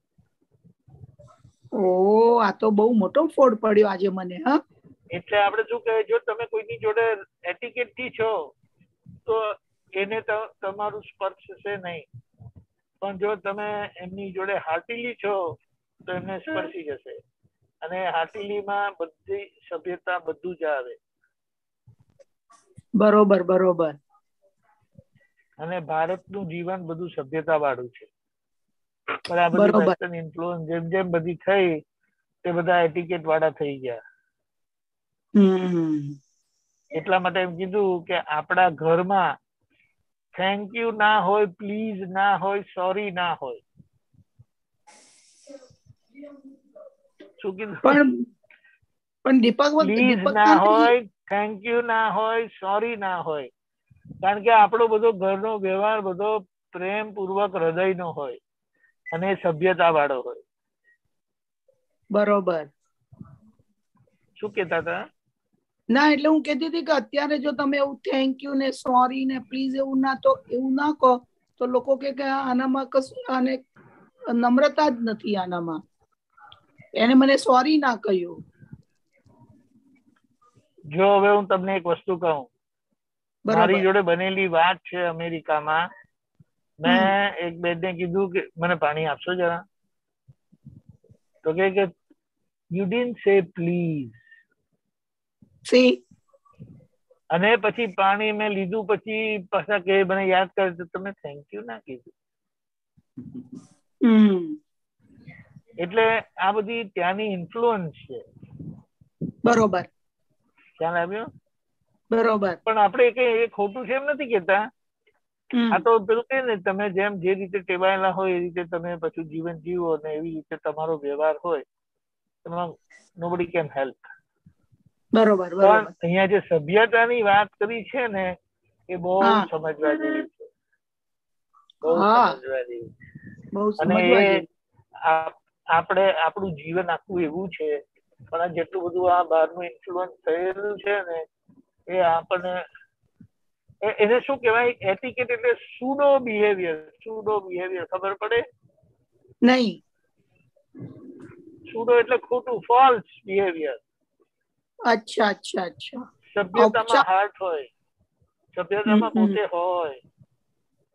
આ તો બહુ મોટો ફોડ પડ્યો આજે મને. હા, એટલે આપણે શું કહે, જો તમે કોઈની જોડે એટિકેટ થી છો તો એને તમારું સ્પર્શશે નહીં, પણ જો તમે એમની જોડે હાર્ટીલી છો તો એમને સ્પર્શી જશે. અને હાર્ટીલીમાં બધી સભ્યતા બધું જ આવે. બરોબર બરોબર. અને ભારતનું જીવન બધું સભ્યતા વાળું છે. પણ આ બધી વેસ્ટર્ન ઇન્ફ્લુઅન્સ જેમ જેમ બધી થઈ તે બધા એટિકેટ વાળા થઈ ગયા. એટલા માટે એમ કીધું કે આપણા ઘરમાં થેન્ક યુ ના હોય, પ્લીઝ ના હોય, સોરી ના હોય. શું કીધું? પણ દીપક પ્લીઝ ના હોય, થેન્ક યુ ના હોય, સોરી ના હોય. કારણ કે આપણો બધો ઘરનો વ્યવહાર બધો પ્રેમ પૂર્વક હૃદયનો હોય અને સભ્યતા વાળો હોય. બરોબર. શું કેતા હતા? ના એટલે હું કહેતી હતી કે અત્યારે જો તમે એવું થેન્ક યુ ને સોરી ને પ્લીઝ એવું ના કહો તો લોકો કે આનામાં કશું આને નમ્રતા જ નથી આનામાં. એને મને સોરી ના કહ્યું. જો હવે હું તમને એક વસ્તુ કહું, મારી જોડે બનેલી વાત છે અમેરિકામાં. મેં એક બેનને કીધું કે મને પાણી આપશો જરા, તો કે યુ ડિડન્ટ સે પ્લીઝ. અને પછી પાણી મેં લીધું પછી પાછા કે મને યાદ કરે તો તમે થેન્ક યુ ના કીધું. એટલે આ બધી ત્યાંની ઇન્ફ્લુઅન્સ છે. બરોબર. ખ્યાલ આવ્યો? બરોબર. પણ આપણે કઈ એ ખોટું છે એમ નથી કેતા. આ તો પેલું કે ને તમે જેમ જે રીતે ટેવાયેલા હોય એ રીતે તમે પછી જીવન જીવો ને એવી રીતે તમારો વ્યવહાર હોય, નોબડી કેન હેલ્પ. બરોબર. પણ અહીંયા જે સભ્યતાની વાત કરી છે ને એ બહુ સમજવા જેવી છે. બહુ સમજવા જેવી. અને એ આપણે આપણું જીવન આખું એવું છે, પણ આ જેટલું બધું આ બહારનું ઇન્ફ્લુઅન્સ થયેલું છે ને એ આપણને એને શું કહેવાય? એટિકેટ એટલે સુડો બિહેવિયર. સુડો બિહેવિયર ખબર પડે? નહીં. સુડો એટલે ખોટું, ફોલ્સ બિહેવિયર. અચ્છા. સભ્યતામાં હાર્ટ હોય, સભ્યતામાં પોતે હોય.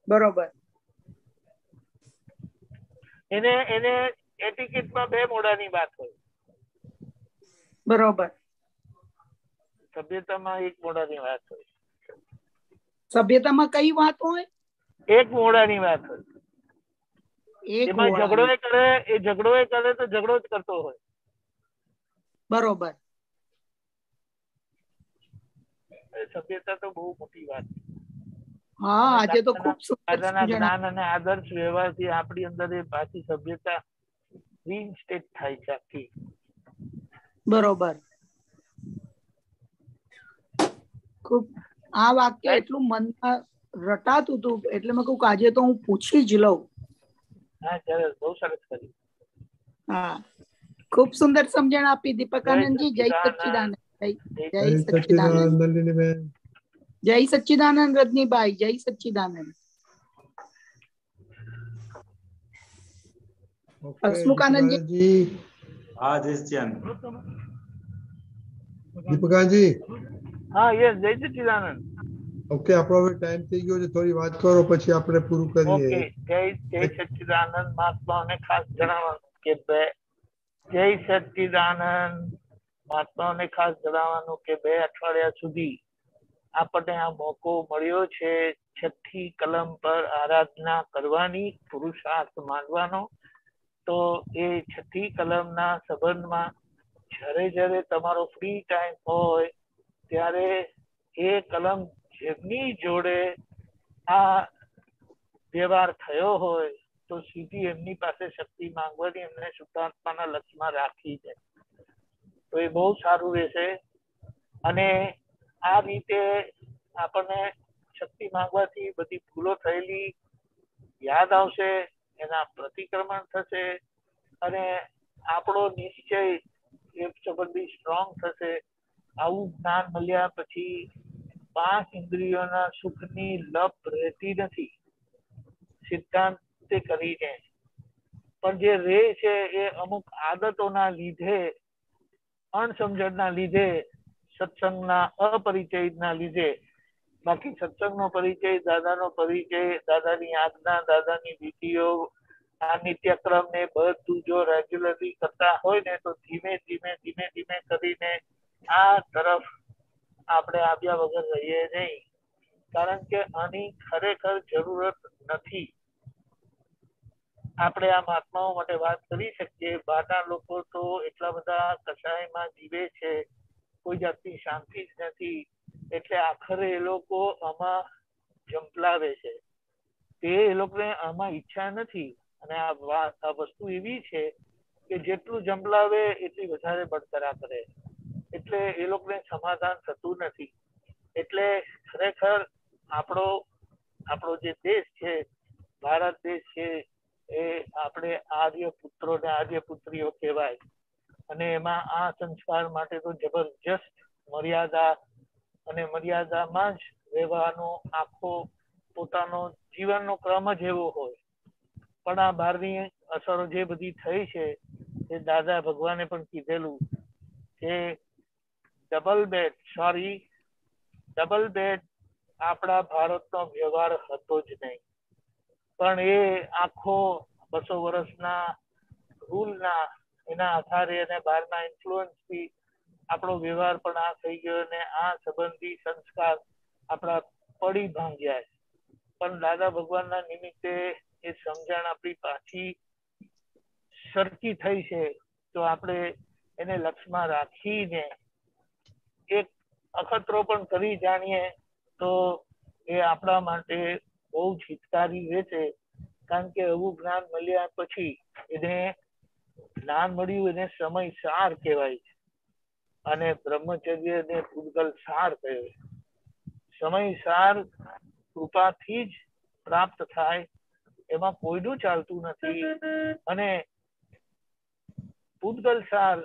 બરોબર. એને એટિકેટમાં બે મોઢાની વાત હોય. બરોબર. સભ્યતામાં એક મોઢાની વાત હોય. સભ્યતામાં કઈ વાત હોય? એક મોઢાની વાત હોય. એમાં ઝઘડો એ કરે તો ઝઘડો જ કરતો હોય. બરોબર. સભ્યતા તો બહુ મોટી વાત છે. હા, આજે તો ખૂબ દાદાના જ્ઞાન અને આદર્શ વ્યવહારથી આપણી અંદર એ પાછી સભ્યતા રીઇન્સ્ટેટ થાય છે આખી. બરોબર. ખૂબ આ વાક્ય એટલું મનમાં રટાતું હતું એટલે મેં કહ્યું આજે તો હું પૂછી જ લઉં. હા, સરસ, બહુ સરસ કર્યું. હા, ખૂબ સુંદર સમજણ આપી દીપકાનંદજી. જય સચ્ચિદાનંદ. જય સચ્ચિદાનંદ. જય સચ્ચિદાનંદ રજનીભાઈ. જય સચ્ચિદાનંદ. હસમુખાનંદજી. હા, જય સચ્ચિદાનંદ. દીપકાજી. હા, યસ, જય સચ્ચિદાનંદ. ઓકે, આપણો હવે ટાઈમ થઈ ગયો છે, થોડી વાત કરો પછી આપણે પૂરું કરીએ. ઓકે, જય સચ્ચિદાનંદ. મહાત્માઓને ખાસ જણાવવાનું કે જય સચ્ચિદાનંદ. મહાત્માઓને ખાસ જણાવવાનું કે 2 અઠવાડિયા સુધી આપણને આ મોકો મળ્યો છે છઠ્ઠી કલમ પર આરાધના કરવાની, પુરુષાર્થ માનવાનો. તો એ છઠ્ઠી કલમના સંબંધમાં જ્યારે તમારો ફ્રી ટાઈમ હોય ત્યારે એ કલમ જેમની જોડે આ વ્યવહાર થયો હોય તો સીધી એમની પાસે શક્તિ માંગવાની એમને શુદ્ધાત્માના લક્ષમાં રાખી જાય તો એ બહુ સારું રહેશે. અને આ રીતે આપણને શક્તિ માંગવાથી બધી ભૂલો થયેલી યાદ આવશે, એના પ્રતિક્રમણ થશે અને આપણો નિશ્ચય એ સંબંધી સ્ટ્રોંગ થશે. આવું જ્ઞાન મળ્યા પછી 5 ઇન્દ્રિયોના સુખની લપ રહેતી નથી સિદ્ધાંતે કરીને, પણ જે રહે છે એ અમુક આદતોના લીધે, અણસમજણના લીધે, સત્સંગના અપરિચયના લીધે. બાકી સત્સંગનો પરિચય, દાદાનો પરિચય, દાદાની આજ્ઞા, દાદાની વિધિઓ, આ નિત્યક્રમ ને બધું જો રેગ્યુલરલી કરતા હોય ને તો ધીમે ધીમે કરીને આ તરફ આપણે આવ્યા વગર રહીએ નહીં. કારણ કે આની ખરેખર જરૂરત નથી. આપણે આ મહાત્માઓ માટે વાત કરી શકીએ. બહારના લોકો તો એટલા બધા કસાયમાં જીવે છે, કોઈ જાતની શાંતિ જ નથી, એટલે આખરે એ લોકો આમાં જંપલાવે છે. તે એ લોકોને આમાં ઈચ્છા નથી, અને આ વસ્તુ એવી છે કે જેટલું જંપલાવે એટલી વધારે બળતરા કરે, એટલે એ લોકોને સમાધાન થતું નથી. એટલે ખરેખર આપણો જે દેશ છે, ભારત દેશ છે, એ આપણે આર્ય પુત્રો ને આર્ય પુત્રીઓ કહેવાય. અને એમાં આ સંસ્કાર માટે તો જબરજસ્ત મર્યાદા અને મર્યાદામાં જ રહેવાનો આખો પોતાનો જીવનનો ક્રમ જ એવો હોય. પણ આ બહારની અસરો જે બધી થઈ છે એ દાદા ભગવાને પણ કીધેલું કે ડબલ બેડ આપણા ભારતનો વ્યવહાર હતો જ નહીં. પણ એ આખો 200 વર્ષના રૂલના એના આધારે અને બહારના ઇન્ફ્લુઅન્સથી આપણો વ્યવહાર પણ આ થઈ ગયો, અને આ સંબંધી સંસ્કાર આપણા પડી ભાંગ્યા છે. પણ દાદા ભગવાનના નિમિત્તે એ સમજણ આપણી પાછી સરખી થઈ છે, તો આપણે એને લક્ષમાં રાખીને એક અખતરો પણ કરી જાણીએ તો એ આપણા માટે બહુ જ હિતકારી રહેશે. કારણ કે એવું જ્ઞાન મળ્યા પછી એને જ્ઞાન મળ્યું એને સમય સાર કહેવાય છે, અને બ્રહ્મચર્ય ને પૂતગલ સાર કહેવાય. સમય સાર કૃપાથી જ પ્રાપ્ત થાય, એમાં કોઈનું ચાલતું નથી. અને પૂતગલ સાર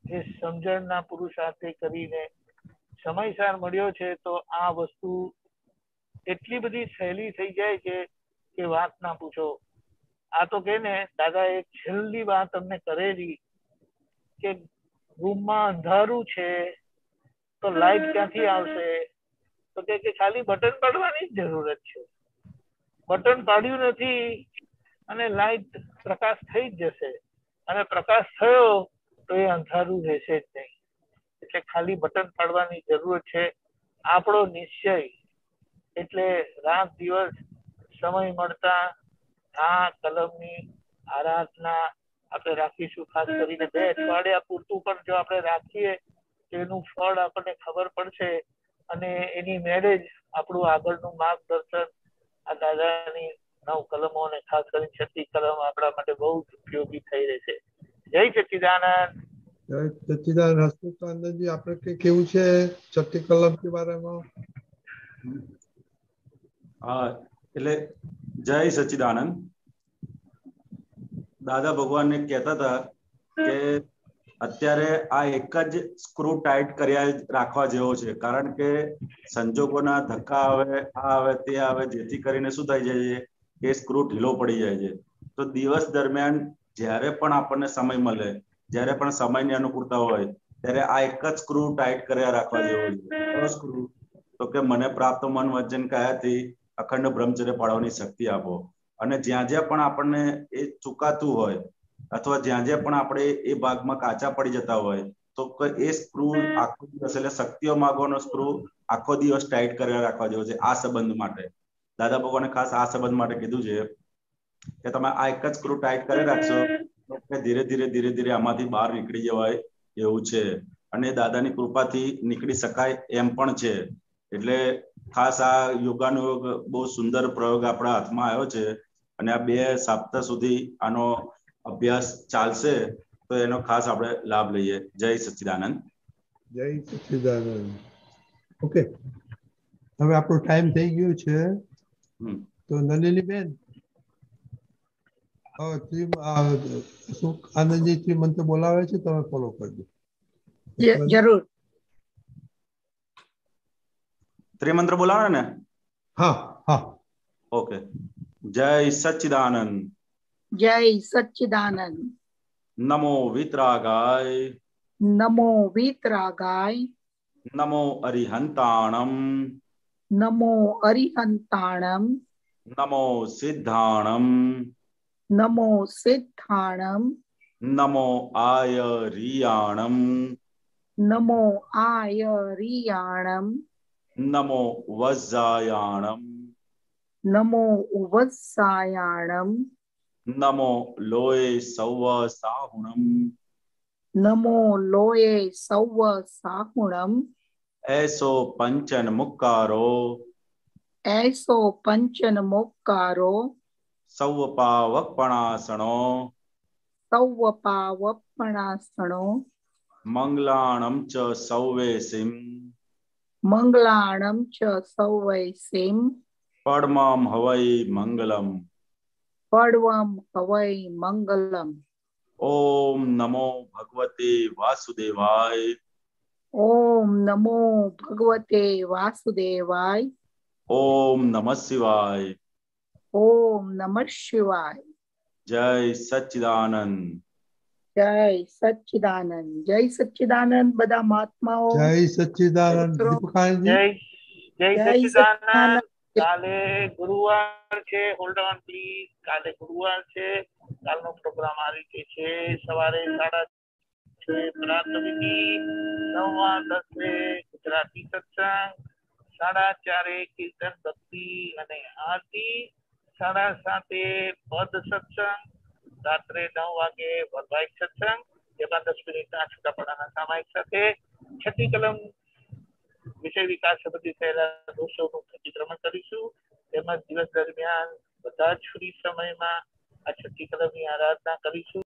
એ સમજણના પુરુષાર્થે કરીને સમયસાર મળ્યો છે, તો આ વસ્તુ એટલી બધી સહેલી થઈ જાય છે કે વાત ના પૂછો. આ તો કે ને દાદા એક છેલ્લી વાત અમને કરેલી કે રૂમમાં અંધારું છે તો લાઈટ ક્યાંથી આવશે? તો કે ખાલી બટન પાડવાની જ જરૂરત છે. બટન પાડ્યું નથી અને લાઈટ પ્રકાશ થઈ જ જશે, અને પ્રકાશ થયો તો એ અંધારું રહેશે જ નહીં. એટલે ખાલી બટન પાડવાની જરૂર છે. આપણો નિશ્ચય એટલે રાત દિવસ સમય મળતા આ કલમની આરાધના આપણે રાખીશું. ખાસ કરીને 2 અઠવાડિયા પૂરતું પણ જો આપણે રાખીએ તો એનું ફળ આપણને ખબર પડશે, અને એની મેળે જ આપણું આગળનું માર્ગદર્શન આ દાદાની 9 કલમો અને ખાસ કરીને 6મી કલમ આપણા માટે બહુ જ ઉપયોગી થઈ રહેશે. જય સચ્ચિદાનંદ. સચ્ચિદાનંદ હસમુખાનંદજી, આપણે કઈ કેવું છે 6મી કલમ કે બારેમાં? હા, એટલે જય સચ્ચિદાનંદ. દાદા ભગવાનને કહેતા હતા કે અત્યારે આ એક જ સ્ક્રૂ ટાઈટ કર્યા રાખવા જેવો છે, કારણ કે સંજોગોના ધક્કા આવે, આ આવે તે આવે, જેથી કરીને શું થઈ જાય છે એ સ્ક્રૂ ઢીલો પડી જાય છે. તો દિવસ દરમિયાન જ્યારે પણ આપણને સમય મળે, જ્યારે પણ સમયની અનુકૂળતા હોય, ત્યારે આ એક જ સ્ક્રૂ ટાઈટ કર્યા રાખવા જેવો છે. સ્ક્રૂ તો કે મને પ્રાપ્ત મન વચન કાયાથી અખંડ બ્રહ્મચર્ય પાળવાની શક્તિ આપો. અને જ્યાં જ્યાં પણ આપણને એ ચૂકાતું હોય, અથવા જ્યાં જ્યાં પણ આપણે એ ભાગમાં કાચા પડી જતા હોય, તો એ સ્ક્રૂ આખો દિવસ એટલે શક્તિઓ માગવાનો સ્ક્રૂ આખો દિવસ ટાઈટ કર્યા રાખવા જેવો છે. આ સંબંધ માટે દાદા ભગવાને ખાસ આ સંબંધ માટે કીધું છે કે તમે આ એક જ સ્ક્રૂ ટાઈટ કરી રાખશો તો ધીરે ધીરે ધીરે ધીરે આમાંથી બહાર નીકળી જવાય એવું છે. અને દાદાની કૃપાથી નીકળી શકાય એમ પણ છે. એટલે ખાસ આ યોગાનુયોગ બહુ સુંદર પ્રયોગ આપણા હાથમાં આવ્યો છે, અને આ 2 સપ્તાહ સુધી આનો અભ્યાસ ચાલશે, તો એનો ખાસ આપણે લાભ લઈએ. જય સચ્ચિદાનંદ. જય સચ્ચિદાનંદ. ઓકે, હવે આપણો ટાઈમ થઈ ગયો છે, તો નલિની બેન આનંદજી શ્રીમંત બોલાવે છે, તમે ફોલો કરજો. જરૂર. ત્રિમંત્ર બોલાવે ને? હા હા. ઓકે. જય સચ્ચિદાનંદ. જય સચ્ચિદાનંદ. નમો વિતરાગાય. નમો વિતરાગાય. નમો અરિહંતાણમ. નમો અરિહંતાણમ. નમો સિદ્ધાણમ. નમો સિદ્ધાણમ. નમો આયરિયાણમ. નમો આયરિયાણમ. નમો વજ્જાયાણમ. નમો વત્સાયાણમ. नमो लोये सौव साहुणम नमो लोये सौव साहुणम ऐसो पंचन मुक्कारो ऐसो पंचन मोक्कारो सौवपावपणासनो सौवपावपणासनो मंगलाणं च सौवेसिं मंगलाणं च सौवैसिं पद्मं हवै मंगलम। पड्वं हवै मंगलम। ओम नमो भगवते वासुदेवाय। ओम नमो भगवते वासुदेवाय। ओम नमः शिवाय। ओम नमः शिवाय। जय सच्चिदानंद। जय सच्चिदानंद। जय सच्चिदानंद बदा महात्माओ। जय सच्चिदानंद दीपकानंद जी। જય जय સચ્ચિદાનંદ. सच्चिदानंद। કાલે ગુરુવાર છે. Hold on please. કાલે ગુરુવાર છે. કાલનો પ્રોગ્રામ આ રીતે છે. સવારે 6:30 પ્રાતઃવિધિ, 9:10 ગુજરાતી સત્સંગ, 4:30 કીર્તન ભક્તિ અને આરતી, 7:30 પદ સત્સંગ, રાત્રે 9 વાગે વૈવાહિક સત્સંગ, જેમાં 10 મિનિટના છૂટાપડાના સામાયિક સાથે છઠ્ઠી કલમ વિષય વિકાસ સંબંધી થયેલા દોષોનું પ્રતિક્રમણ કરીશું. તેમજ દિવસ દરમિયાન બધા જ ફ્રી સમયમાં આ છઠ્ઠી કલમની આરાધના કરીશું.